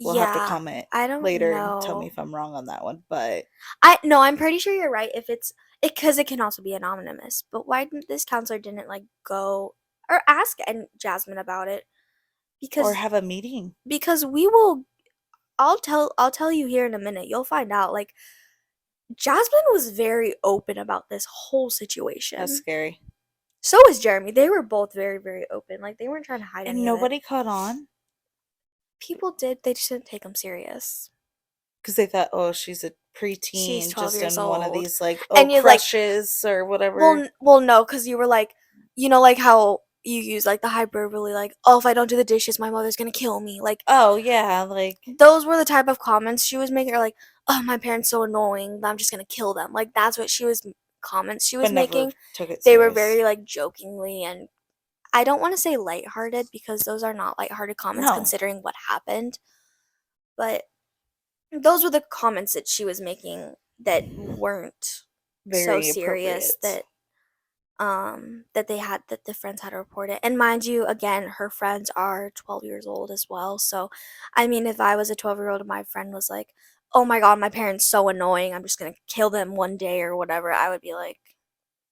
will have to yeah, comment I don't later and tell me know. if I'm wrong on that one. But I no, I'm pretty sure you're right if it's it because it can also be anonymous. But why didn't this counselor didn't like go or ask and Jasmine about it? or Because have a meeting. we will I'll tell you here in a minute. You'll find out like Jasmine was very open about this whole That's situation. scary. So was Jeremy. They were both very, very open. Like they weren't trying to hide And any of it. nobody caught on. People did, they just didn't take them serious. Because they thought, oh, she's a She's preteen 12 just years in one of old. these, like, oh, And you're like, crushes or whatever. well, no, because you were like, like how you use like the hyperbole, like, oh, if I don't do the dishes, my mother's gonna kill me. Like, Oh, yeah, like, those were the type of comments she was making, or like, oh, my parents so annoying, I'm just gonna kill them. Like, that's what comments she but was never making. took it They were serious. very like jokingly, and I don't want to say lighthearted because those are not lighthearted comments No, considering what happened, but those were the comments that she was making that weren't so very serious, appropriate. that the friends had to report it. And mind you, again, her friends are 12 years old as well. So, I mean, if I was a 12-year-old and my friend was like, "Oh my god, my parents so annoying. I'm just going to kill them one day or whatever." I would be like,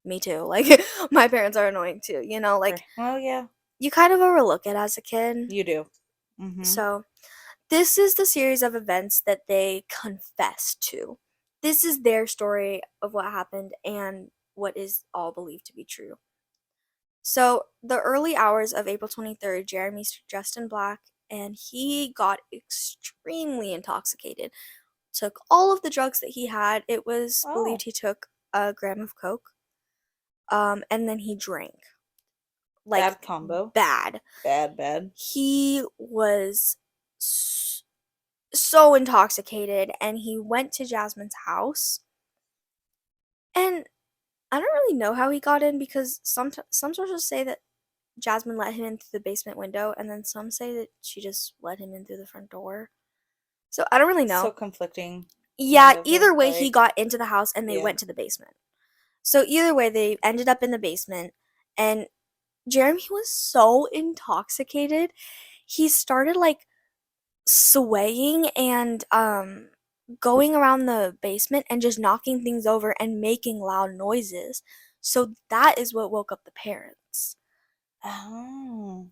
"Me too." Like my parents are annoying too, like Oh, yeah, you kind of overlook it as a kid. you do. Mm-hmm. So, this is the series of events that they confess to. This is their story of what happened and what is all believed to be true. So, the early hours of April 23rd, Jeremy's dressed in black and he got extremely intoxicated. Took all of the drugs that he had. It was believed Oh, he took a gram of coke. And then he drank. Like, bad combo. bad. Bad, bad. He was so intoxicated and he went to Jasmine's house. And I don't really know how he got in because some sources say that Jasmine let him in through the basement window, and then some say that she just let him in through the front door. So I don't really So know. conflicting, Yeah, kind of either way, he like, got into the house and they yeah. went to the basement. So either way, they ended up in the basement, and Jeremy was so intoxicated. He started like swaying and going around the basement and just knocking things over and making loud noises. So that is what woke up the parents. Oh,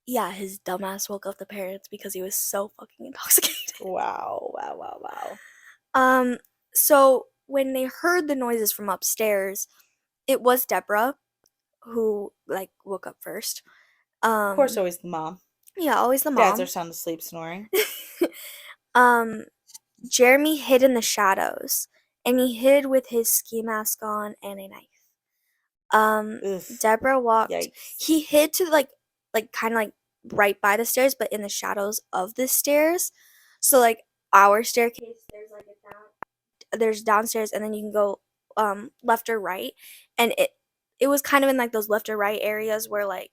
Yeah, his dumbass woke up the parents because he was so fucking intoxicated. wow, wow, wow, wow. Um, so when they heard the noises from upstairs, it was Deborah who like woke up first. Of course, Um, always the mom. yeah, always the Dads are mom. sound asleep snoring. um, Jeremy hid in the shadows, and he hid with his ski mask on and a knife. Um, Oof, Deborah walked. yikes. He hid to like kind of like right by the stairs, but in the shadows of the stairs. So like our staircase, there's downstairs, and then you can go left or right, and it was kind of in like those left or right areas where like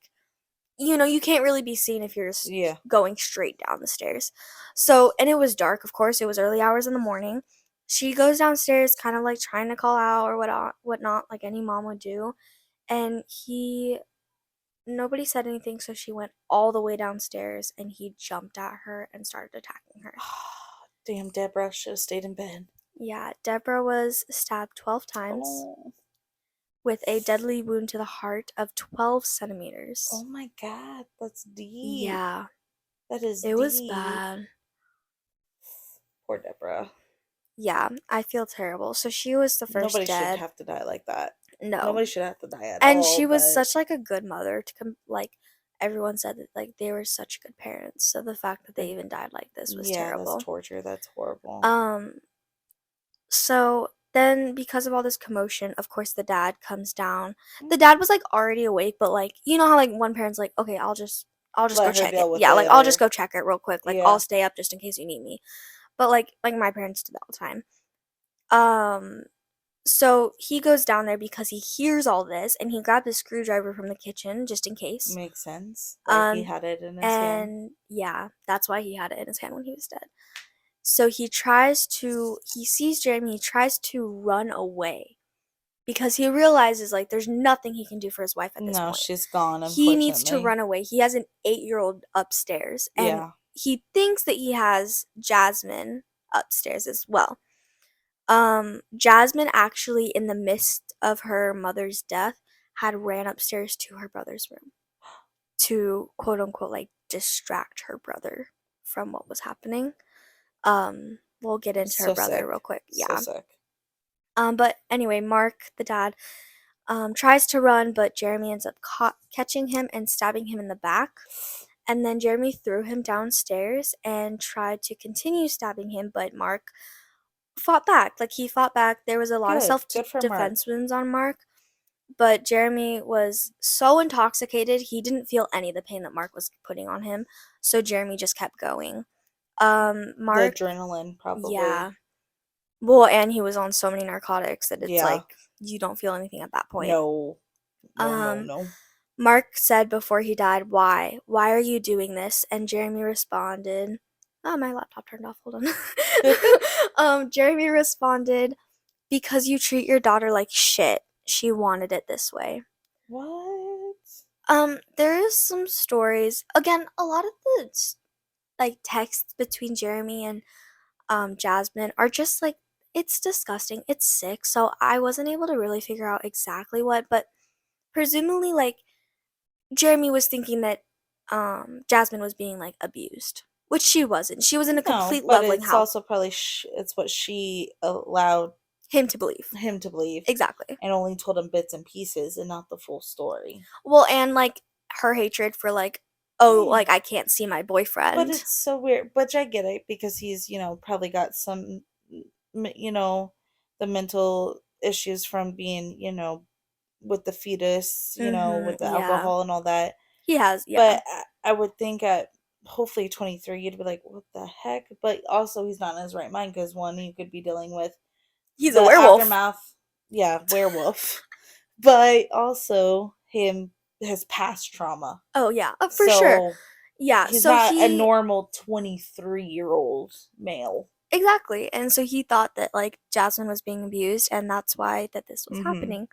you can't really be seen if you're just Yeah. going straight down the stairs. So, and it was dark, of course. It was early hours in the morning. She goes downstairs, kind of like trying to call out or whatnot, like any mom would do. And nobody said anything, so she went all the way downstairs and he jumped at her and started attacking her. Damn, Deborah should have stayed in bed. Yeah, Deborah was stabbed 12 times Oh. with a deadly wound to the heart of 12 Oh centimeters. my god, that's deep. Yeah, That is it was deep. bad. Poor Deborah. Yeah, I feel terrible. So she was the first Nobody should dead. have to die like that. No. Nobody should have to die at And all, she was but such like a good mother like everyone said that like they were such good parents. So the fact that they but even died like this was yeah, that's terrible. torture. That's horrible. Um so then because of all this commotion, of course the dad comes down. The dad was like already awake, but like you know how like one parent's like, "Okay, I'll just go Let her check it." deal with Yeah, like it, I'll just or go check it real quick. Like I'll yeah. stay up just in case you need me. But like my parents do that all the time. Um So he goes down there because he hears all this and he grabbed a screwdriver from the kitchen just in case. Makes sense. Why he Um, had it in his hand. and yeah, that's why he had it in his hand when he was dead. So he sees Jeremy, he tries to run away because he realizes like there's nothing he can do for his wife at this No, point. she's gone, He needs to unfortunately. run away. He has an 8-year-old upstairs and Yeah. he thinks that he has Jasmine upstairs as well. Jasmine actually, in the midst of her mother's death, had ran upstairs to her brother's room to quote unquote like distract her brother from what was happening. We'll get into her So brother real sick. quick. So Yeah. sick. But anyway, Mark, the dad, tries to run, but Jeremy ends up catching him and stabbing him in the back. And then Jeremy threw him downstairs and tried to continue stabbing him, but Mark fought back. Like, he fought back. There was a lot of Good. self Good for Mark. defense wounds on Mark, but Jeremy was so intoxicated, he didn't feel any of the pain that Mark was putting on him. So Jeremy just kept going. The Mark, adrenaline, yeah. probably. Well, and he was on so many narcotics that it's Yeah. like you don't feel anything at that point. No. No, no, Um, no. Mark said before he died, "Why? Why are you doing this?" And Jeremy responded, "Oh, my laptop turned off. Hold on." Jeremy responded, "Because you treat your daughter like shit. She wanted it this way." What? There is some stories. Again, a lot of the like texts between Jeremy and Jasmine are just like it's disgusting. It's sick. So I wasn't able to really figure out exactly what, but presumably like Jeremy was thinking that Jasmine was being like abused, which she wasn't. She was in a No, complete but loving it's house. also probably it's what she allowed Him to believe. him to believe Exactly. and only told him bits and pieces and not the full story. Well, and like her hatred for like, oh, Yeah. like I can't see my But boyfriend. it's so weird. But I get it because he's, probably got some, the mental issues from being, with the fetus, with the Yeah. alcohol and all that. He has, yeah. But I would think at hopefully 23, you'd be like, what the heck? But also, he's not in his right mind because one, you could be dealing with He's a the werewolf. aftermath. Yeah, werewolf. But also, his past trauma. Oh yeah, for sure. So Yeah, he's so not a he normal 23-year-old male. exactly. And so he thought that like Jasmine was being abused and that's why that this was Mm-hmm. happening.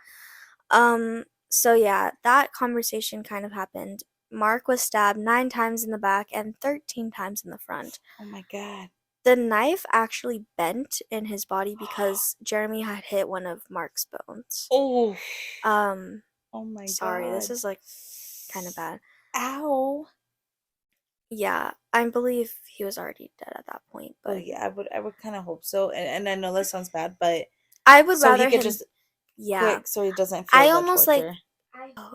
So yeah, that conversation kind of happened. Mark was stabbed 9 times in the back and 13 times in the front. Oh my god. The knife actually bent in his body because Jeremy had hit one of Mark's bones. Oh. Um, Oh my sorry, this god. is like kind of bad. Ow. Yeah, I believe he was already dead at that point, Well, but yeah, I would kind of hope so. And I know that sounds bad, but I would so he rather could him, just yeah. quit so he doesn't feel I the almost like, torture. oh,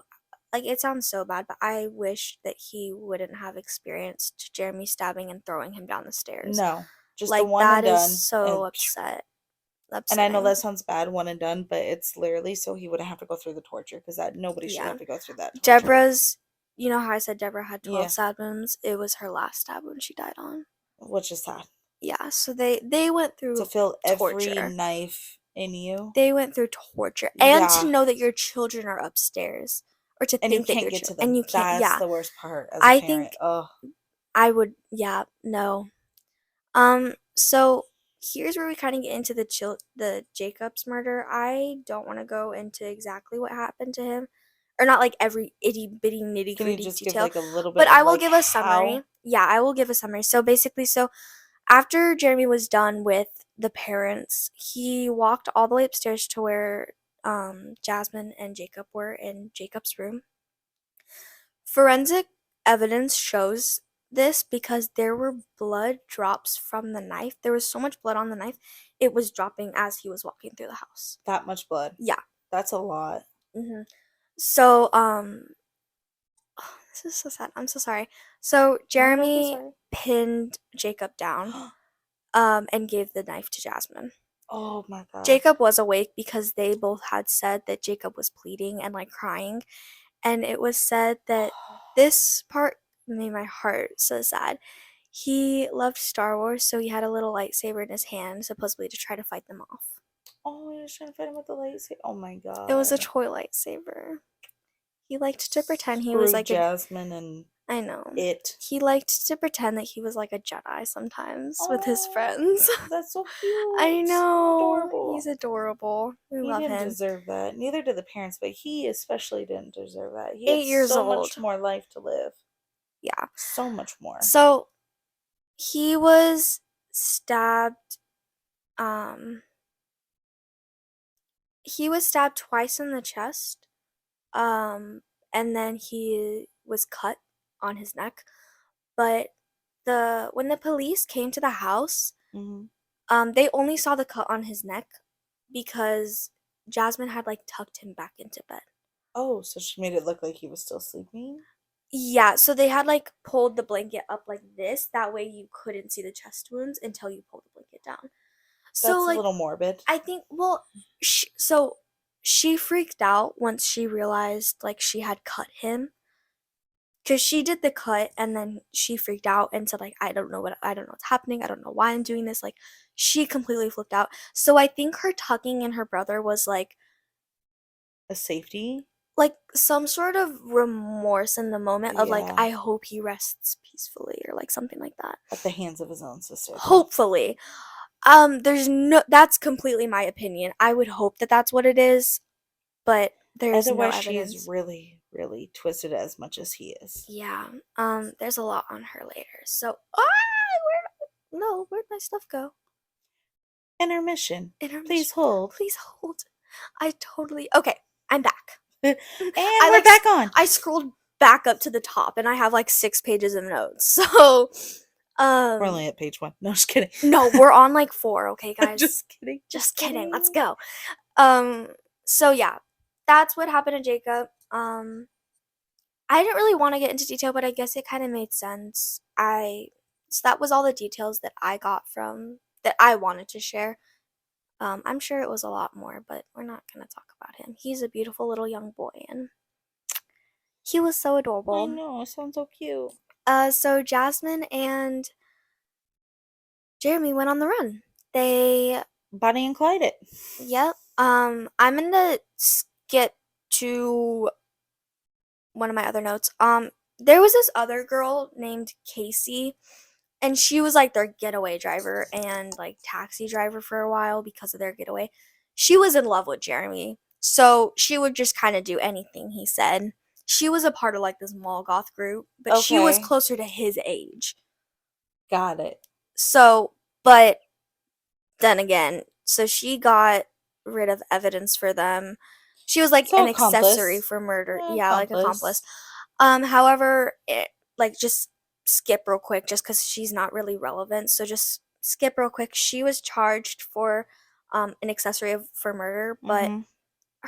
like it sounds so bad, but I wish that he wouldn't have experienced Jeremy stabbing and throwing him down the stairs. No, just the Like one and that is done. so And I know upsetting. that sounds bad, one and done, but it's literally so he wouldn't have to go through the torture because that nobody should Yeah. have to go through that torture. Deborah's, you know how I said Deborah had 12 Yeah, stab wounds? It was her last stab wound she died on. which is sad. Yeah, so they went To through feel every torture. knife in you. They went through torture. And to Yeah. know that your children are upstairs. Or to And you think that can't your get to children, and them. you can't, That's yeah. the worst part as a I parent. think Oh, I would, yeah, no. So here's where we kind of get into the Jacobs murder. I don't want to go into exactly what happened to him, or not like every itty bitty nitty can you gritty just give detail, like a little but bit I of will like give a summary. how? Yeah, I will give a summary. So basically, so after Jeremy was done with the parents, he walked all the way upstairs to where Jasmine and Jacob were in Jacob's room. Forensic evidence shows this because there were blood drops from the knife. There was so much blood on the knife, it was dropping as he was walking through the house. That much blood. Yeah. That's a lot. So, this is so sad. I'm so sorry. So No, don't be Jeremy sorry. pinned Jacob down, and gave the knife to Jasmine. Oh my god. Jacob was awake because they both had said that Jacob was pleading and like crying. And it was said that this part made my heart so sad. He loved Star Wars, so he had a little lightsaber in his hand, supposedly to try to fight them off. Oh, he was trying to fight him with the lightsaber. Oh my It was a god. toy lightsaber. He liked to pretend he was Screw like a. Jasmine and I know. it. He liked to pretend that he was like a Jedi sometimes with his Oh, friends. that's so cute. I know. Adorable. He's adorable. We He love didn't him. deserve that. Neither did the parents, but he especially didn't deserve that. He had 8 years so old. much more life to live. Yeah. So much more. So he was stabbed. Um, he was stabbed twice in the chest. And then he was cut on his neck. But when the police came to the house, they only saw the cut on his neck because Jasmine had like tucked him back into bed. Oh, so she made it look like he was still sleeping? Yeah, so they had like pulled the blanket up like this. That way you couldn't see the chest wounds until you pulled the blanket down. So That's a like little morbid. I think well, so she freaked out once she realized like she had cut him because she did the cut and then she freaked out and said like I don't know what's happening. I don't know why I'm doing this. Like she completely flipped out. So I think her tugging in her brother was A safety? like some sort of remorse in the moment of like Yeah. I hope he rests peacefully or like something like that. At the hands of his own sister. Hopefully. There's no that's completely my opinion. I would hope that that's what it is, but there's no Otherwise, she is evidence. really, really twisted as much as he is. Yeah. There's a lot on her later. So, where'd my stuff go? Intermission. Intermission. Please hold. Please hold. Okay, I'm back. And I we're like back on. I scrolled back up to the top and I have like 6 pages of notes. So, We're um, only at page 1. No, just kidding. no, we're on like 4, okay, guys? Just kidding. Just kidding. Let's go. Um, so yeah, that's what happened to Jacob. I didn't really want to get into detail, but I guess it kind of made sense. So that was all the details that I got from that I wanted to share. I'm sure it was a lot more, but we're not gonna talk about him. He's a beautiful little young boy, and he was so I adorable. know. It sounds so cute. So Jasmine and Jeremy went on the run. They, Bonnie and Clyde it. yep. I'm gonna skip to one of my other notes. There was this other girl named Casey, and she was like their getaway driver and like taxi driver for a while because of their getaway. She was in love with Jeremy, so she would just kind of do anything he said. She was a part of like this mall goth group, but she was Okay. closer to his age. Got it. So, but then again, so she got rid of evidence for them. She was like So an accessory accomplice. for murder. Yeah, like accomplice. Accomplice. However, like just skip real quick just cuz she's not really relevant. So just skip real quick. She was charged for an accessory for murder, but Mm-hmm.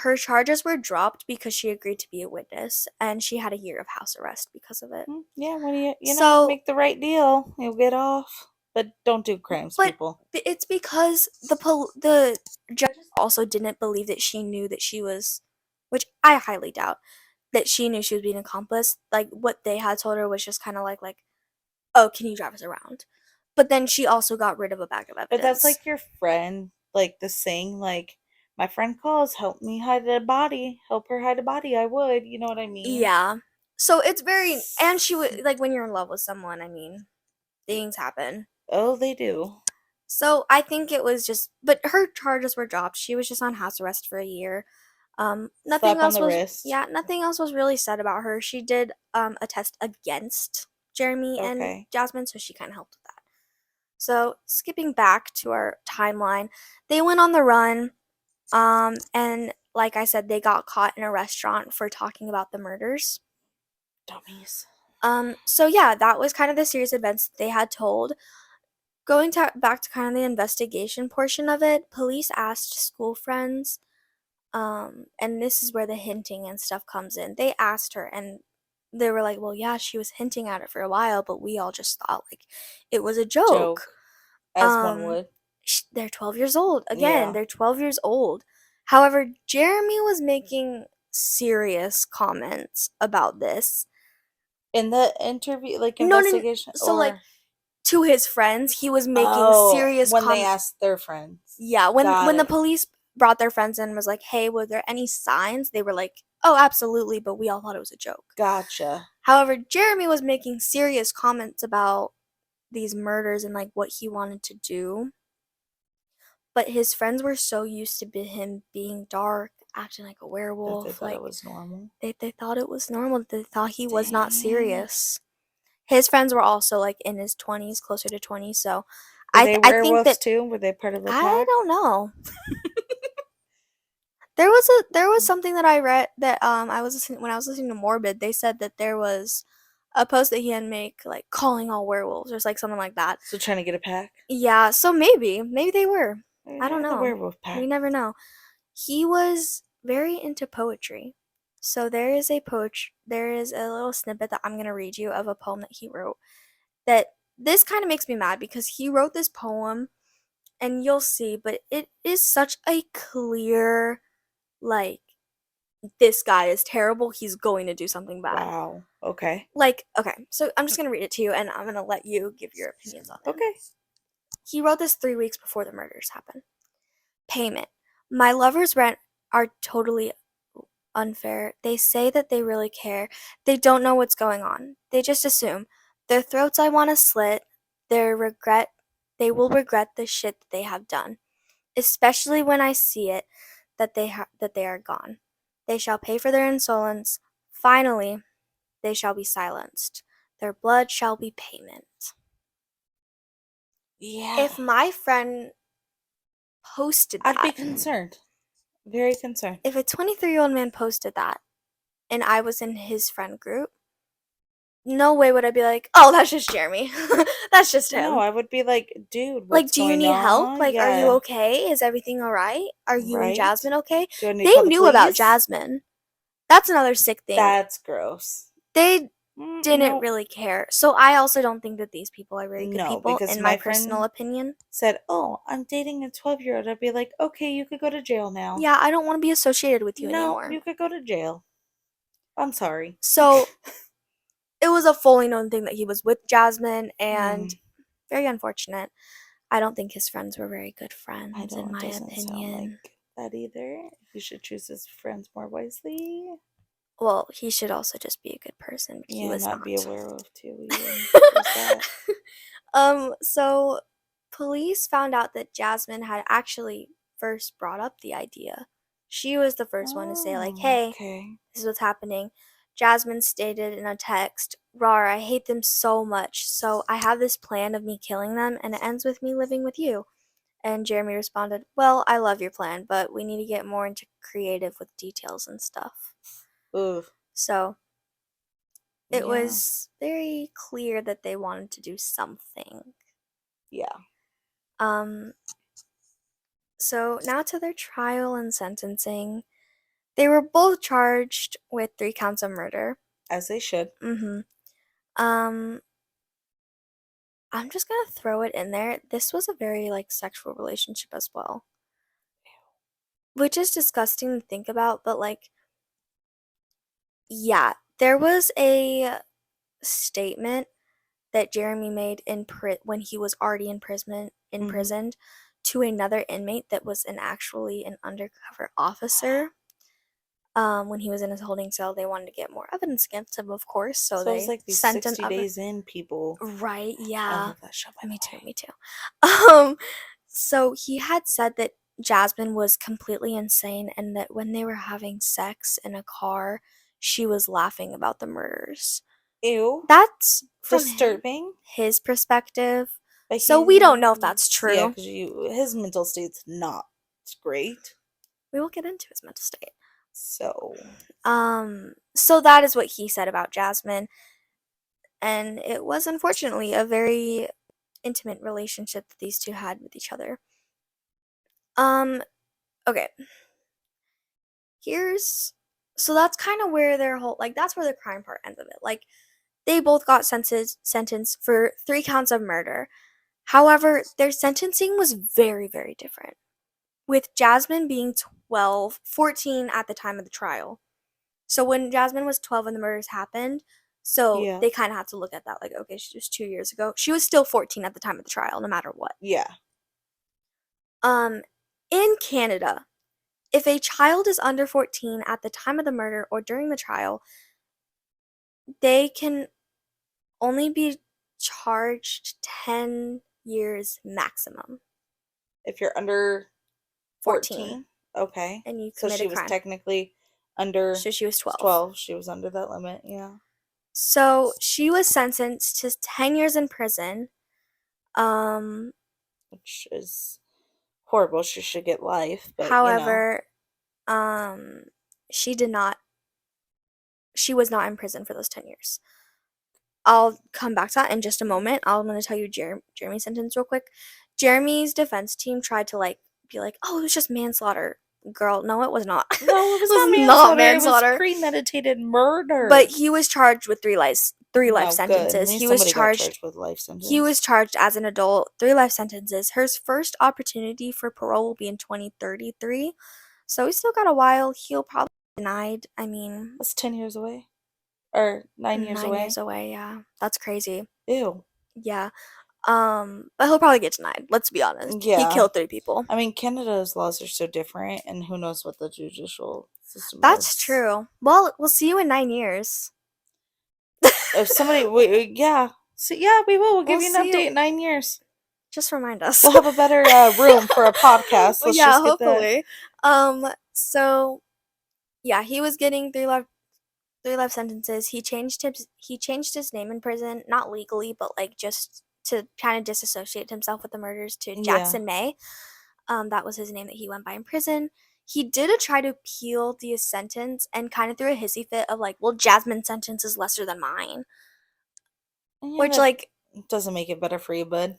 her charges were dropped because she agreed to be a witness and she had a year of house arrest because of it. Yeah, when you So, make the right deal, you'll get off. But don't do crimes, but people. it's because the judges also didn't believe that she knew that she was, which I highly doubt, that she knew she was being an accomplice. Like what they had told her was just kind of like, oh, can you drive us around? But then she also got rid of a bag of But that's evidence. like your friend, like the saying, like, my friend calls, help me hide a body, help her hide a body, I would. You know what I mean? Yeah. So it's very, and she would like when you're in love with someone. I mean, things happen. Oh, they do. So I think it was just, but her charges were dropped. She was just on house arrest for a year. Nothing Slap on else the was, wrist. yeah, nothing else was really said about her. She did a test against Jeremy and Okay. Jasmine, so she kind of helped with that. So skipping back to our timeline, they went on the run, and like I said, they got caught in a restaurant for talking about the murders. Dummies. So yeah, that was kind of the serious events they had told. Going back to kind of the investigation portion of it, police asked school friends, and this is where the hinting and stuff comes in. They asked her, and they were like, "Well, yeah, she was hinting at it for a while, but we all just thought like it was a joke." Joke. As one Um, would. they're 12 years old. Again, Yeah. they're 12 years old. However, Jeremy was making serious comments about this. In the interview, like No, no, no. investigation, So like or to his friends, he was making oh, serious when they asked their friends. Yeah, Got when the it. police brought their friends in and was like, "Hey, were there any signs?" They were like, "Oh, absolutely," but we all thought it was a joke. Gotcha. However, Jeremy was making serious comments about these murders and like what he wanted to do, but his friends were so used to him being dark, acting like a That they werewolf, thought it like was normal. they thought it was normal. They thought he was not Dang. serious. His friends were also like in his 20s, closer to 20, so Were they I think werewolves that too? Were they part of the I pack? don't know. There was something that I read that I was listening when I was listening to Morbid. They said that there was a post that he had make like calling all werewolves or like something like that. So trying to get a pack? Yeah, so maybe they were. Maybe I don't they're the know. werewolf We pack. never know. He was very into poetry. So there is a little snippet that I'm going to read you of a poem that he wrote. That this kind of makes me mad because he wrote this poem and you'll see, but it is such a clear, like, this guy is terrible, he's going to do something bad. Wow. Okay. Like, okay, so I'm just gonna read it to you and I'm gonna let you give your opinions on it. Okay. He wrote this 3 weeks before the murders happened. Payment. My lover's rent are totally unfair. They say that they really care. They don't know what's going on. They just assume. Their throats I want to slit. They will regret the shit that they have done. Especially when I see it that they are gone. They shall pay for their insolence. Finally, they shall be silenced. Their blood shall be payment. Yeah. If my friend posted I'd be that, concerned. Very concerned. if a 23-year-old man posted that and I was in his friend group, no way would I be like, oh, that's just Jeremy. That's just him. No, I would be like, dude, Like, what's do you going need help? on? Like, are you Yeah. okay? Is everything all right? Are you and Right? Jasmine okay? Do I need to They call the knew about police? Jasmine. That's another sick thing. That's gross. They didn't No. really care. So I also don't think that these people are very good No, people, because in my my personal friend opinion. said, "Oh, I'm dating a 12-year-old." I'd be like, "Okay, you could go to jail now." Yeah, I don't want to be associated with you No, anymore. you could go to jail. I'm sorry. So it was a fully known thing that he was with Jasmine, and very unfortunate. I don't think his friends were very good friends, I don't. in It my doesn't sound like opinion. that either. He should choose his friends more wisely. Well, he should also just be a good person, but he Yeah, was not be a not. werewolf too either. There's that. So police found out that Jasmine had actually first brought up the idea. She was the first one to say, like, Oh, hey, okay. this is what's happening. Jasmine stated in a text, Rar, I hate them so much, so I have this plan of me killing them, and it ends with me living with you. And Jeremy responded, well, I love your plan, but we need to get more into creative with details and stuff. Ugh. So it Yeah. was very clear that they wanted to do something. Yeah. Um, so now to their trial and sentencing. They were both charged with 3 counts of murder. As they should. Mm-hmm. Um, I'm just gonna throw it in there. This was a very like sexual relationship as well, which is disgusting to think about. But like, yeah, there was a statement that Jeremy made when he was already imprisoned to another inmate that was actually an undercover officer. When he was in his holding cell, they wanted to get more evidence against him, of course, so So it was they like these sent him 60 days in people. right, I yeah. love that show, by the Me too, way. me too. Um, so he had said that Jasmine was completely insane and that when they were having sex in a car, she was laughing about the murders. Ew. That's from Disturbing. his perspective. But So we don't know if that's yeah, true. because his mental state's not great. We will get into his mental state. So So that is what he said about Jasmine. And it was unfortunately a very intimate relationship that these two had with each other. Okay. So that's kind of where their whole like that's where the crime part ends of it. Like they both got sentenced for 3 counts of murder. However, their sentencing was very, very different. With Jasmine being 12, 14 at the time of the trial. So when Jasmine was 12 and the murders happened, so yeah. they kind of have to look at that like, okay, she was 2 years ago. She was still 14 at the time of the trial, no matter what. Yeah. In Canada, if a child is under 14 at the time of the murder or during the trial, they can only be charged 10 years maximum. If you're under 14. 14, okay. And you So commit she a was crime. technically under So she was 12. 12. She was under that limit, yeah. So she was sentenced to 10 years in prison. Which is horrible. She should get life, but However, she did not she was not in prison for those 10 years. I'll come back to that in just a moment. I'm going to tell you Jeremy's sentence real quick. Jeremy's defense team tried to like be like, "Oh, it was just manslaughter." Girl, no, it was not. No, it It was was not not manslaughter. It was manslaughter. premeditated murder. But he was charged with three life No, good. At sentences. least somebody got charged with life He was sentence. charged as an adult, 3 life sentences. His first opportunity for parole will be in 2033. So he's still got a while. He'll probably be denied. I mean, That's 10 years away. Or 9 years 9 years away. away, yeah. That's crazy. Ew. Yeah. But he'll probably get denied. Let's be honest. He Yeah. killed 3 people. I mean, Canada's laws are so different, and who knows what the judicial system That's is. true. Well, we'll see you in 9 years. If somebody, yeah. So, yeah, we will. We'll give We'll you an see update you. in 9 years. Just remind us. We'll have a better room for a podcast. Well, Let's yeah, just get that. hopefully. So yeah, he was getting 3 life sentences. He changed his name in prison, not legally, but like just to kind of disassociate himself with the murders, to Yeah. Jackson May. That was his name that he went by in prison. He did try to appeal the sentence and kind of threw a hissy fit of like, well, Jasmine's sentence is lesser than mine. Yeah, Which that like doesn't make it better for you, bud.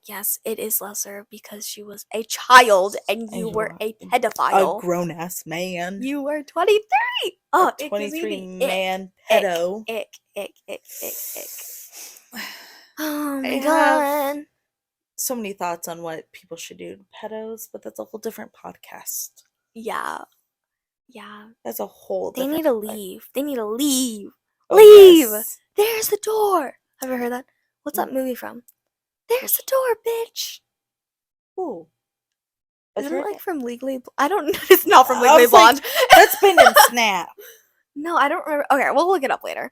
yes, it is lesser because she was a child and you And were a a pedophile. grown ass man. You were 23. Oh, A it gives me 23 the man ick, pedo. ick. Oh I my have god. so many thoughts on what people should do to pedos, but that's a whole different podcast. Yeah. That's a whole They different need to leave. They need to leave. Oh, Leave! yes. There's the door. Have you heard that? What's that movie from? There's the door, bitch. Ooh. Isn't it like from Legally I don't know. It's not from I Legally was like, Blonde. that's Bend and Snap. No, I don't remember. Okay, we'll look it up later.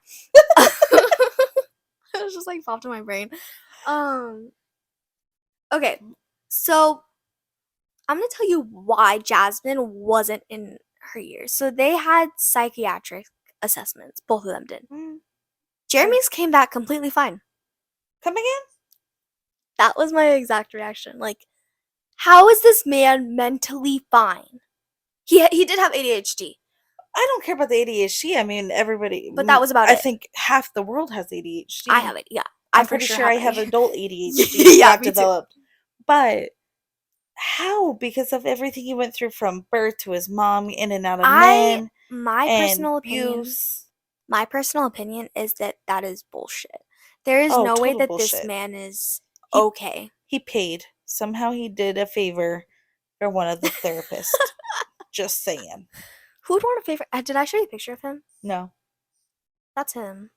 It was just like popped in my brain. Okay, so I'm gonna tell you why Jasmine wasn't in her years. So they had psychiatric assessments. Both of them did. Jeremy's came back completely fine. Come again? That was my exact reaction. Like, how is this man mentally fine? He did have ADHD. I don't care about the ADHD. I mean, everybody. But that was about I it. think half the world has ADHD. I have it. Yeah, I'm pretty sure I have adult ADHD yeah, got developed. But how? Because of everything he went through from birth to his mom, in and out of men, my personal opinion. My personal opinion is that is bullshit. There is no way total that bullshit. this man is okay. He paid. Somehow he did a favor for one of the therapists. Just saying. Who would want a favor? Did I show you a picture of him? No. That's him.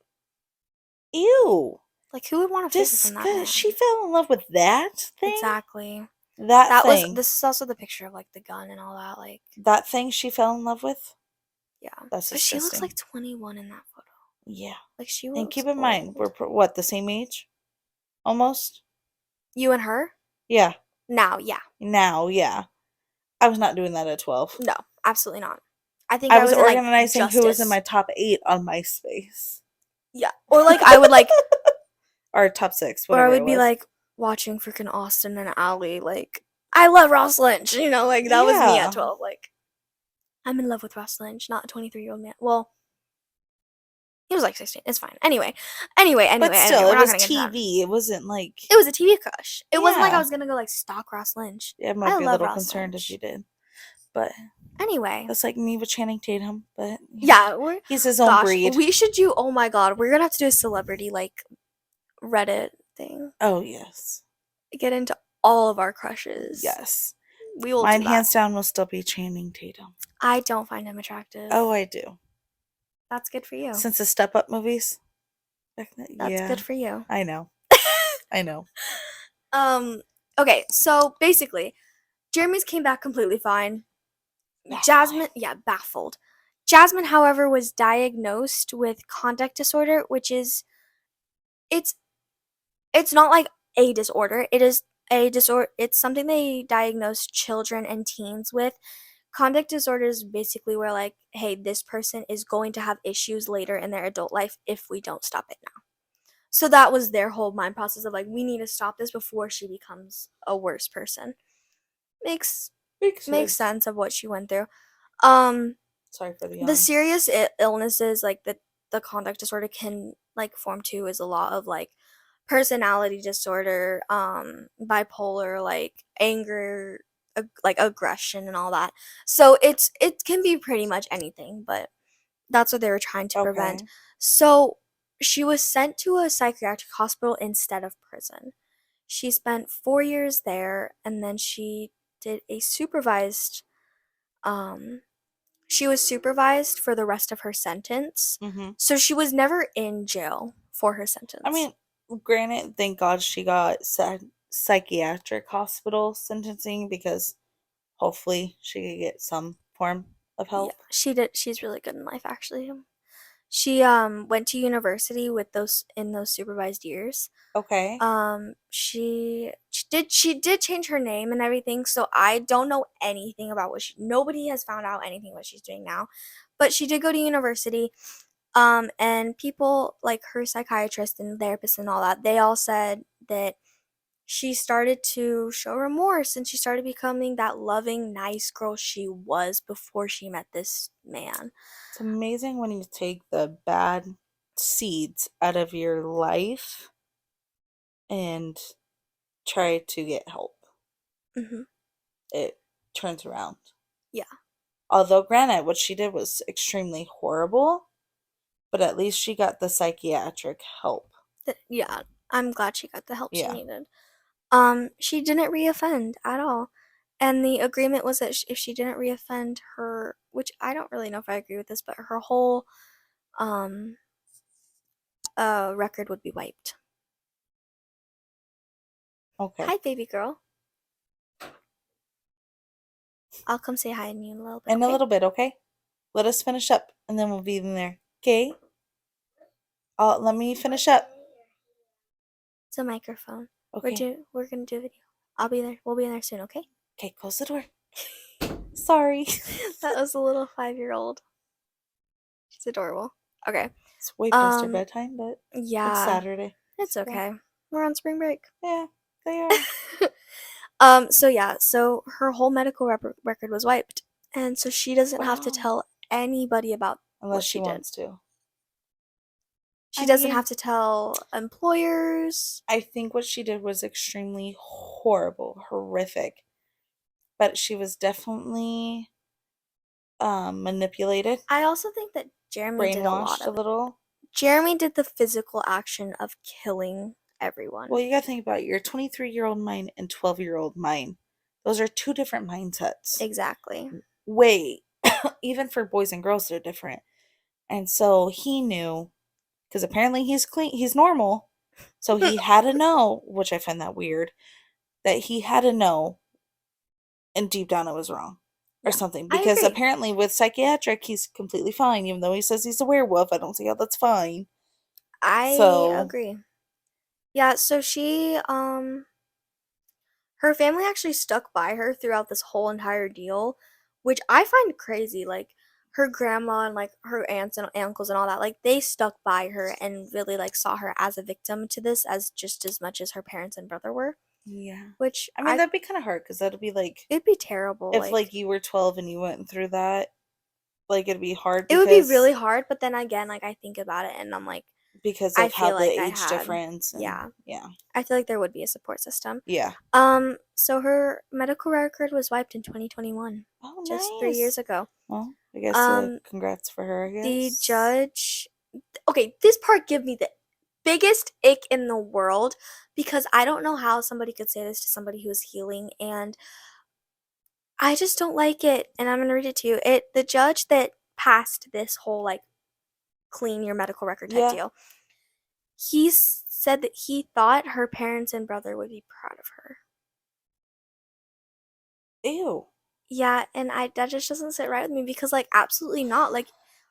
Ew. Like, who would want a favor from that man? She fell in love with that thing? Exactly. That thing. This is also the picture of, like, the gun and all that, like. That thing she fell in love with? Yeah. That's disgusting. But she looks like 21 in that photo. Yeah. Like, she looks And keep in mind, old. we're what, the same age? Almost? You and her? Yeah. Now, yeah. I was not doing that at 12. No, absolutely not. I think I was in, like, organizing who was in Justice. my top 8 on MySpace. Yeah. Or, like, I would, like. Or top 6, Or whatever I it would was. be, like, watching freaking Austin and Ally, like, I love Ross Lynch, you know, like, that was me at 12, like, I'm in love with Ross Lynch, not a 23-year-old man. Well, he was, like, 16, it's fine. Anyway, But still, we're it not was gonna get into that. TV, it wasn't like... It was a TV crush. It wasn't like I Yeah. was gonna go, like, stalk Ross Lynch. Yeah, I might be a love little Ross concerned Lynch. if you did. But Anyway. that's like me with Channing Tatum, but... Yeah, he's his own breed. We should do, oh my god, we're gonna have to do a celebrity, like, Reddit thing. Oh, yes. Get into all of our crushes. Yes. We will Mine, do that. hands down, will still be Channing Tatum. I don't find him attractive. Oh, I do. That's good for you. Since the Step Up movies? That's good for you. I know. I know. Okay, so basically, Jeremy's came back completely fine. Baffled. Jasmine, however, was diagnosed with conduct disorder, which is it's not like a disorder. It is a disorder. It's something they diagnose children and teens with. Conduct disorder is basically where, like, hey, this person is going to have issues later in their adult life if we don't stop it now. So that was their whole mind process of, like, we need to stop this before she becomes a worse person. Makes sense of what she went through. Sorry for the yawn. The serious illnesses, like, the conduct disorder can, like, form to is a lot of, like, personality disorder, bipolar, like, anger like aggression and all that. So it can be pretty much anything, but that's what they were trying to prevent. Okay. So she was sent to a psychiatric hospital instead of prison. She spent 4 years there, and then did a supervised um she was supervised for the rest of her sentence. Mm-hmm. So she was never in jail for her I sentence. mean, granted, thank God she got psychiatric hospital sentencing because hopefully she could get some form of Yeah, help. she did. She's really good in life, actually. She went to university with those supervised years. Okay. She did change her name and everything, so I don't know anything about nobody has found out anything what she's doing now. But she did go to university. And people like her psychiatrist and therapist and all that, they all said that she started to show remorse and she started becoming that loving, nice girl she was before she met this man. It's amazing when you take the bad seeds out of your life and try to get help. Hmm. It turns around. Yeah. Although, granted, what she did was extremely horrible, but at least she got the psychiatric help. Yeah. I'm glad she got the help she Yeah. needed. She didn't reoffend at all. And the agreement was that if she didn't reoffend her, which I don't really know if I agree with this, but her whole um record would be wiped. Okay. Hi, baby girl. I'll come say hi to you in a little bit, In a okay? little bit, okay? Let us finish up and then we'll be in there. Okay? Let me finish up. It's a microphone. Okay. We're gonna do a video. I'll be there. We'll be in there soon, okay? Okay, close the door. Sorry. That was a little 5-year-old. She's adorable. Okay. It's way past our Um, bedtime, but it's yeah, Saturday. it's So, okay. We're on spring break. yeah, they are. So yeah, so her whole medical record was wiped. And so she doesn't have to Wow. tell anybody about Unless what she she did. wants to. She I doesn't mean, have to tell employers. I think what she did was extremely horrible, horrific. But she was definitely manipulated, I also think that Jeremy did a lot brainwashed a of it. little. Jeremy did the physical action of killing Well, everyone. you gotta think about it. Your 23-year-old mind and 12-year-old mind. Those are two different mindsets. Exactly. Way, even for boys and girls, they're different. And so he knew, because apparently he's clean, he's normal. So he had to know, which I find that weird, that he had to know, and deep down it was wrong or Yeah, something. I Because agree. apparently with psychiatric, he's completely fine, even though he says he's a werewolf. I don't see how that's fine. I So, agree. Yeah, so her family actually stuck by her throughout this whole entire deal, which I find crazy. Like her grandma and like her aunts and uncles and all that, like they stuck by her and really like saw her as a victim to this as just as much as her parents and brother were, yeah. which I mean, I that'd be kind of hard because that'd be like it'd be terrible. if Like like you were 12 and you went through that, like it'd be hard it would be because really hard, but then again, like I think about it and I'm like I of how feel the like I age had difference and yeah, yeah. I feel like there would be a support system. Yeah. So her medical record was wiped in 2021, just Oh, 3 years nice. ago. Well, I guess Um, congrats for her, I the guess. judge okay, this part give me the biggest ick in the world because I don't know how somebody could say this to somebody who's healing and I just don't like it and I'm going to read it to you. The judge that passed this whole like clean your medical record type Yeah. deal. Said that he thought her parents and brother would be proud of her. Ew. Yeah, and I that just doesn't sit right with me because like absolutely not. Like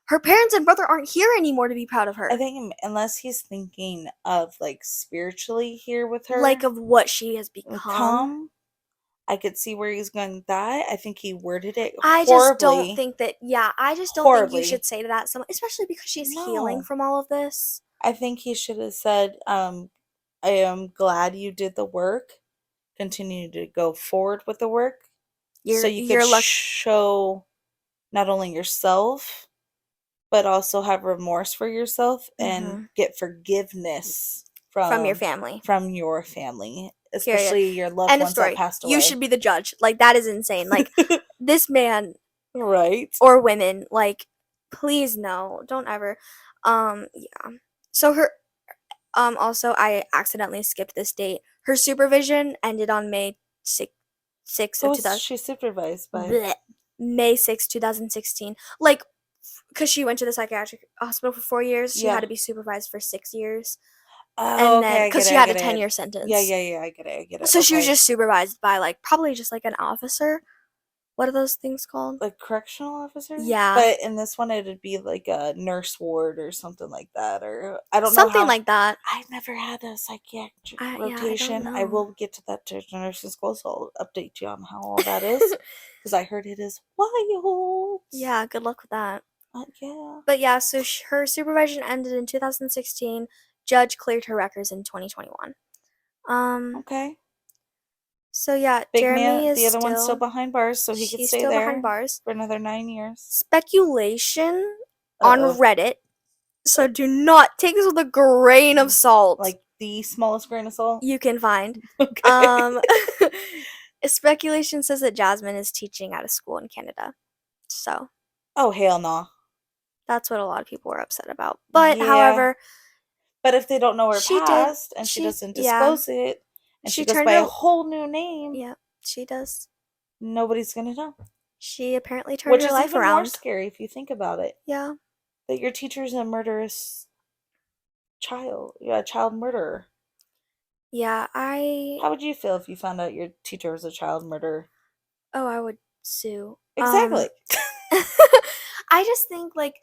her parents and brother aren't here anymore to be proud of I her. think unless he's thinking of like spiritually here with Like her, of what she has become. come, I could see where he's going with that. I think he worded it I just don't horribly. think that I just don't think you should Horribly. say to that someone, especially because she's healing No. from all of this. I think he should have said, I am glad you did the work. Continue to go forward with the work so you could You're luck show not only yourself but also have remorse for yourself and mhm, get forgiveness from your from family. your family. Period. especially your loved End of ones that story. passed You away. should be the judge. Like, that is insane. Like, this man Right. or women, like, please no, don't ever. Yeah. So also I accidentally skipped this date. Her supervision ended on May 6, 6 Who of was 2000, she supervised by? bleh, May 6, 2016. Like, because she went to the psychiatric hospital for 4 years, she had Yeah. to be supervised for 6 years. Oh, And then, okay, I get because it, she I had a get it. 10-year Yeah, sentence. yeah, yeah, I get it, I get it. So she was Okay. just supervised by, like, probably just like an officer. What are those things called? Like correctional officer? Yeah. But in this one, it'd be like a nurse ward or something like that. Or I don't know Something how. like that. I've never had a psychiatric Yeah, I don't rotation. I know. will get to that to nursing school, so I'll update you on how all that is. Because I heard it is wild. Yeah, good luck with that. Yeah. But yeah, so her supervision ended in 2016. Judge cleared her records in 2021. Um, Okay. so yeah, Big Jeremy man, is the other one's still still, behind bars, so he could she's stay still behind there bars. for another 9 years. Speculation Uh on oh. Reddit, so do not take this with a grain of salt Like the smallest grain of salt? you can find. Okay. Speculation says that Jasmine is teaching at a school in Canada. So Oh, hell no. that's what a lot of people were upset about. But Yeah. however, But if they don't know her she did, past and she she, doesn't yeah, disclose it and she she goes turned by a her, whole new name, yeah, she does. nobody's gonna know. She apparently turned Which her is life even more around. scary if you think about it. Yeah. That your teacher's a murderous child. Yeah, a child murderer. Yeah, How would you feel if you found out your teacher was a child murderer? I would sue. Exactly. I just think, like,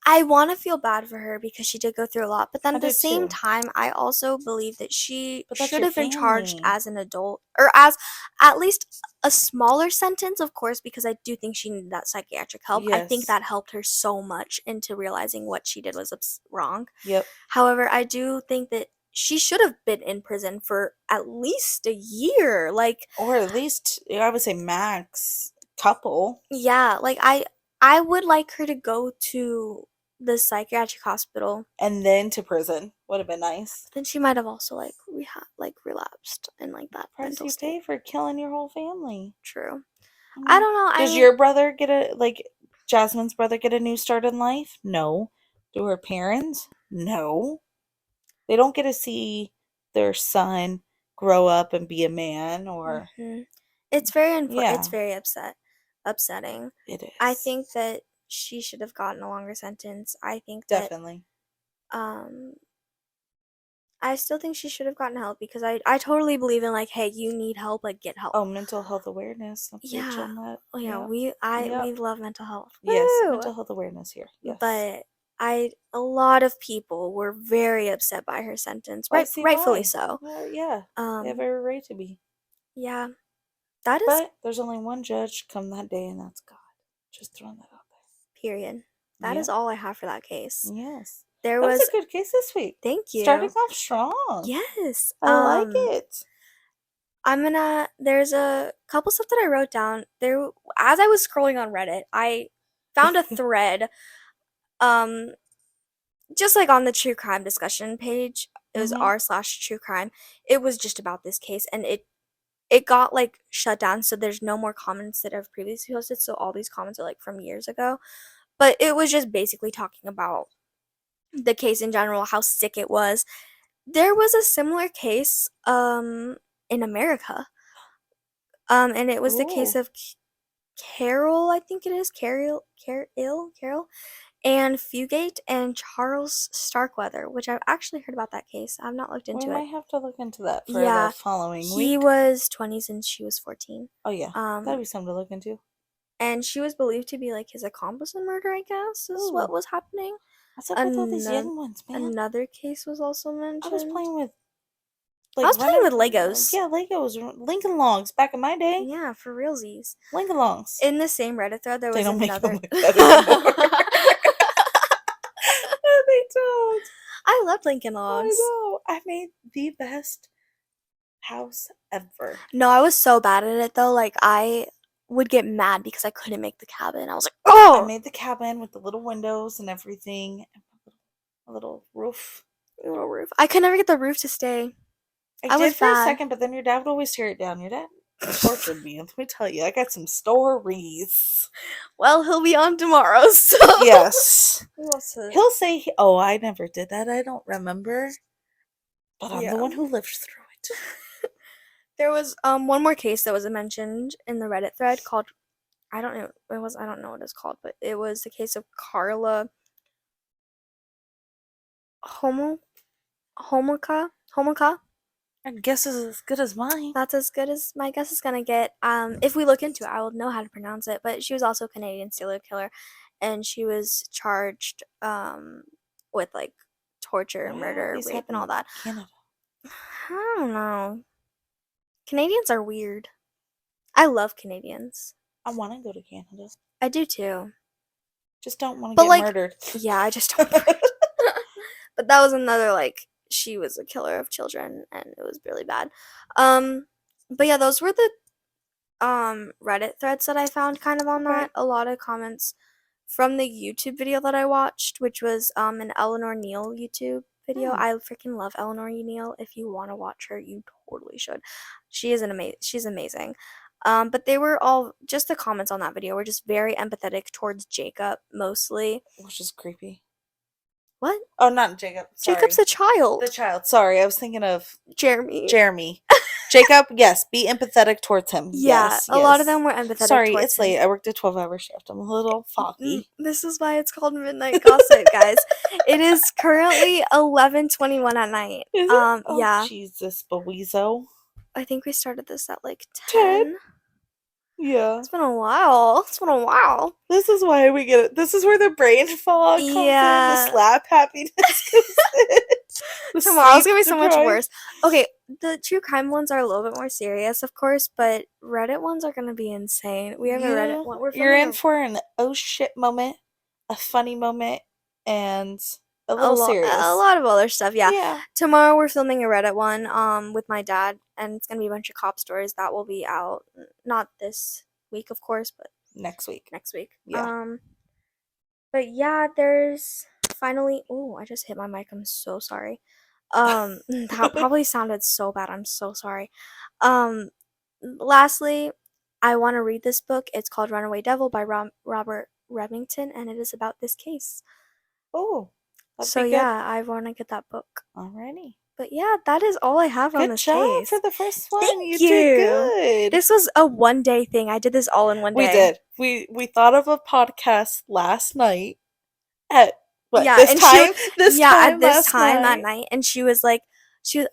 I want to feel bad for her because she did go through a lot, but then I at the do same too. time, I also believe that she But that's should your have been charged family. as an adult, or as at least a smaller sentence, of course, because I do think she needed that psychiatric help. I think Yes. that helped her so much into realizing what she did was wrong. Yep. However, I do think that she should have been in prison for at least a year. Like, Or at least, I would say max couple. yeah, like I would like her to go to the psychiatric hospital. And then to prison. Would have been nice. Then she might have also like relapsed in like that Price mental you state. pay for killing your whole family. True. I don't know. I Does mean, your brother get Jasmine's brother get a new start in life? No. Do her parents? No. They don't get to see their son grow up and be a man or, it's it's yeah, very upsetting. it I is. think that she should have gotten a longer sentence. I think that Definitely. um I still think she should have gotten help because I totally believe in, like, hey, you need help, like, get help. Oh, mental health awareness. I'm big Yeah. on that. Oh yeah, Yeah. we Yep. love mental health. Yes, Woo! mental health awareness here. Yes. But a lot of people were very upset by her sentence. Well, I see Rightfully why. so. Yeah, they have Um every right to be. yeah. That is But there's only one judge come that day, and that's God. Just throwing that out period. there. That is Yep. all I have for that case. Yes. There That was a was good case this week. Thank Starting you. off strong. Yes. I like it. There's a couple stuff that I wrote down. There as I was scrolling on Reddit, I found a thread um just like on the true crime discussion page. It was Mm-hmm. r/true crime. It was just about this case, and it got like shut down, so there's no more comments that have previously posted, so all these comments are like from years ago. But it was just basically talking about the case in general, how sick it was. There was a similar case in America. And it was the case Ooh. of Carol, I think it is Carol and Fugate and Charles Starkweather, which I've actually heard about that case. I've not looked We into it. might have to look into that for the Yeah, following he week. was 20s and she was 14. Oh, yeah. That'd be something to look into. And she was believed to be like his accomplice in murder, I guess, is what Ooh. was happening. What's up with all these young ones, man? Another case was also I was mentioned. playing with, I was playing with Legos. Yeah, Legos. Lincoln Logs back in my day. Yeah, for realsies. Lincoln Logs. In the same Reddit thread, there They was don't make them another. like that anymore. They don't. I loved Lincoln I Logs. know. I made the best house ever. No, I was so bad at it though. Like, I would get mad because I couldn't make the cabin. I was like, I oh, made the cabin with the little windows and everything. A little roof. little roof. I could never get the roof to stay. I was did for a bad. second, but then your dad would always tear it down. Your dad tortured me. And let me tell you, I got some stories. Well, he'll be on tomorrow, so. Yes. Who else is- He'll say, oh, I never did that. I don't remember. But I'm the Yeah. one who lived through it. There was one more case that was mentioned in the Reddit thread called, I don't know, I don't know what it's called, but it was the case of Carla Homo Homoka. I guess it's as good as mine. That's as good as my guess is gonna get. If we look into it, I will know how to pronounce it. But she was also a Canadian serial killer, and she was charged with like torture, Why are murder, these rape, and all happening in that. Canada? I don't know. Canadians are weird. I love Canadians. I want to go to Canada. I do too. Just don't want to But get like, murdered. yeah, I just don't. But that was another like she was a killer of children, and it was really bad. Um, but yeah, those were the Reddit threads that I found kind of on Right. that. A lot of comments from the YouTube video that I watched, which was an Eleanor Neale YouTube video. Hmm. I freaking love Eleanor Neale. If you want to watch her, you totally should. She's amazing. But they were all just the comments on that video were just very empathetic towards Jacob mostly. Which is creepy. What? Oh, not Jacob. Sorry. Jacob's a child. The child. Sorry, I was thinking of Jeremy. Jacob, yes, be empathetic towards him. Yeah, Yes, a lot of yes. them were empathetic Sorry, towards it's him. late. I worked a 12-hour shift. I'm a little foggy. This is why it's called Midnight Gossip, guys. It is currently 11:21 at night. Is it? Oh, Yeah. Jesus, Bewezo. I think we started this at like 10? 10. Yeah. It's been a while. It's been a while. This is why we get it. This is where the brain fog comes in. Yeah. The slap happiness comes in. The Tomorrow's gonna be sleep so much deprived. worse. Okay, the true crime ones are a little bit more serious, of course, but Reddit ones are gonna be insane. We have a Reddit one. You're in for an oh shit moment, a funny moment, and a little serious. A lot of other stuff, yeah. Yeah. Tomorrow we're filming a Reddit one with my dad, and it's gonna be a bunch of cop stories that will be out not this week, of course, but Next week. Yeah. But yeah, there's finally. Oh, I just hit my mic. I'm so sorry. That probably sounded so bad. I'm so sorry. Lastly, I want to read this book. It's called Runaway Devil by Robert Remington, and it is about this case. Oh, So yeah, I want to get that book. Alrighty. But yeah, that is all I have on Good this job case. for the first one. Thank You did good. This was a one-day thing. I did this all in one day. We did. We thought of a podcast last night at what Yeah, this and time? at this last time that night. night, and she was like,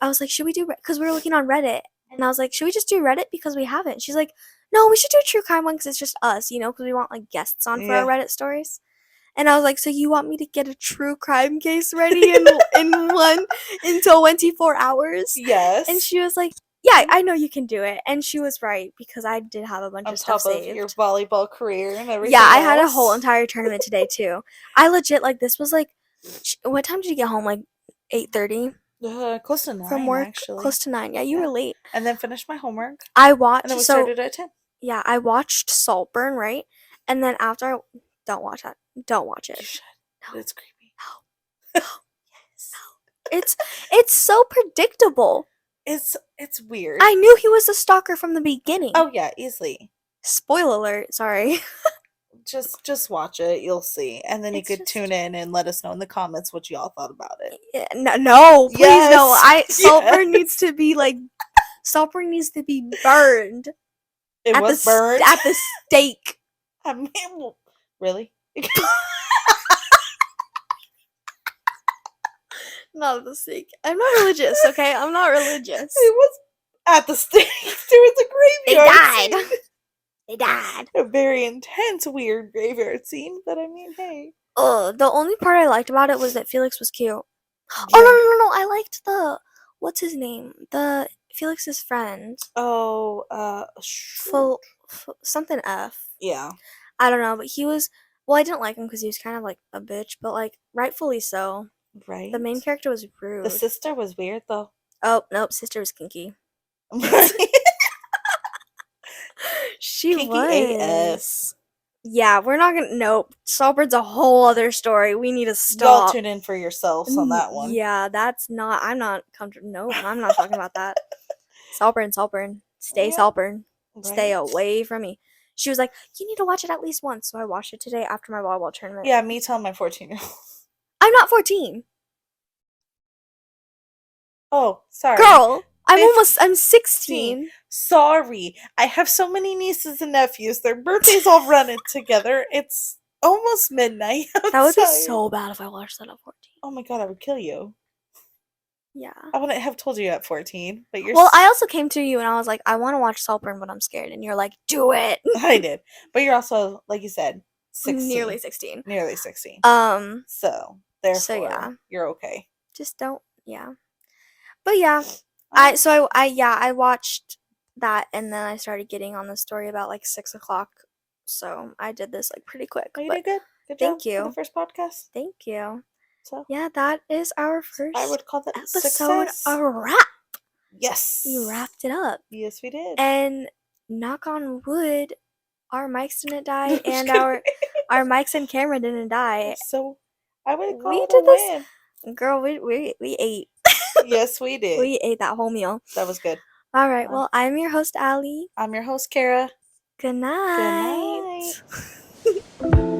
I was like, should we do? Because we were looking on Reddit, and I was like, should we just do Reddit because we haven't? She's like, no, we should do a true crime one because it's just us, you know, because we want like guests on for our Yeah. Reddit stories. And I was like, so you want me to get a true crime case ready in 24 hours? Yes. And she was like, yeah, I know you can do it. And she was right because I did have a bunch On of stuff top of saved. your volleyball career and everything. Yeah, I had a else. whole entire tournament today too. I legit like this was like, what time did you get home? Like 8:30 Close to 9 from work. actually. Close to 9. Yeah, you were late. And then finished my homework. I watched. And then we started at 10. Yeah, I watched Saltburn, right? And then after don't watch that. Don't watch it. You should. No. It's creepy. No. Yes. It's so predictable. It's weird. I knew he was a stalker from the beginning. Oh yeah, easily. Spoiler alert, sorry. Just watch it, you'll see. And then you could tune in and let us know in the comments what y'all thought about it. Yeah, no, please yes. no. Saltburn needs to be like Saltburn needs to be burned. It was burned at the stake. I mean, really? Not at the stake. I'm not religious, okay? I'm not religious. It was at the stake. There was a graveyard. They died. A very intense, weird graveyard scene, but I mean, hey. The only part I liked about it was that Felix was cute. Yeah. Oh no! I liked what's his name? The Felix's friend. Oh, Something F. Yeah. I don't know, but he was. Well, I didn't like him because he was kind of like a bitch, but like rightfully so. Right. The main character was rude. The sister was weird though. Oh nope, sister was kinky. She kinky was. AF. Yeah, we're not gonna. Nope. Saltburn's a whole other story. We need to Y'all stop. tune in for yourselves on that one. Yeah, that's not. I'm not comfortable. Nope, I'm not talking about that. Saltburn, Saltburn. Stay Yeah, Saltburn. Stay right? away from me. She was like, you need to watch it at least once. So I watched it today after my volleyball tournament. Yeah, me telling my 14-year-old. I'm not 14. Oh, sorry. Girl, I'm 15. 16. Sorry. I have so many nieces and nephews. Their birthdays all running together. It's almost midnight That would be outside. so bad if I watched that at 14. Oh my god, I would kill you. Yeah. I wouldn't have told you at 14, but you're. Well, I also came to you and I was like, I want to watch Saltburn, but I'm scared. And you're like, do it. I did. But you're also, like you said, Nearly 16. 16. Nearly 16. Um, So, so yeah. therefore, you're okay. Just don't, yeah. But yeah. I I watched that and then I started getting on the story about like 6 o'clock. So I did this like pretty quick. Oh, you But did good. Good job thank for the you. first podcast. Thank you. So, Yeah, that is our I first would call that episode success. a wrap. Yes. We wrapped it up. Yes, we did. And knock on wood, our mics didn't No, die I'm just and kidding. our mics and camera didn't die. So, I would call We it a did this, win. girl. We ate. Yes, we did. We ate that whole meal. That was good. All right. Well, I'm your host, Allie. I'm your host, Kara. Good Good night. night.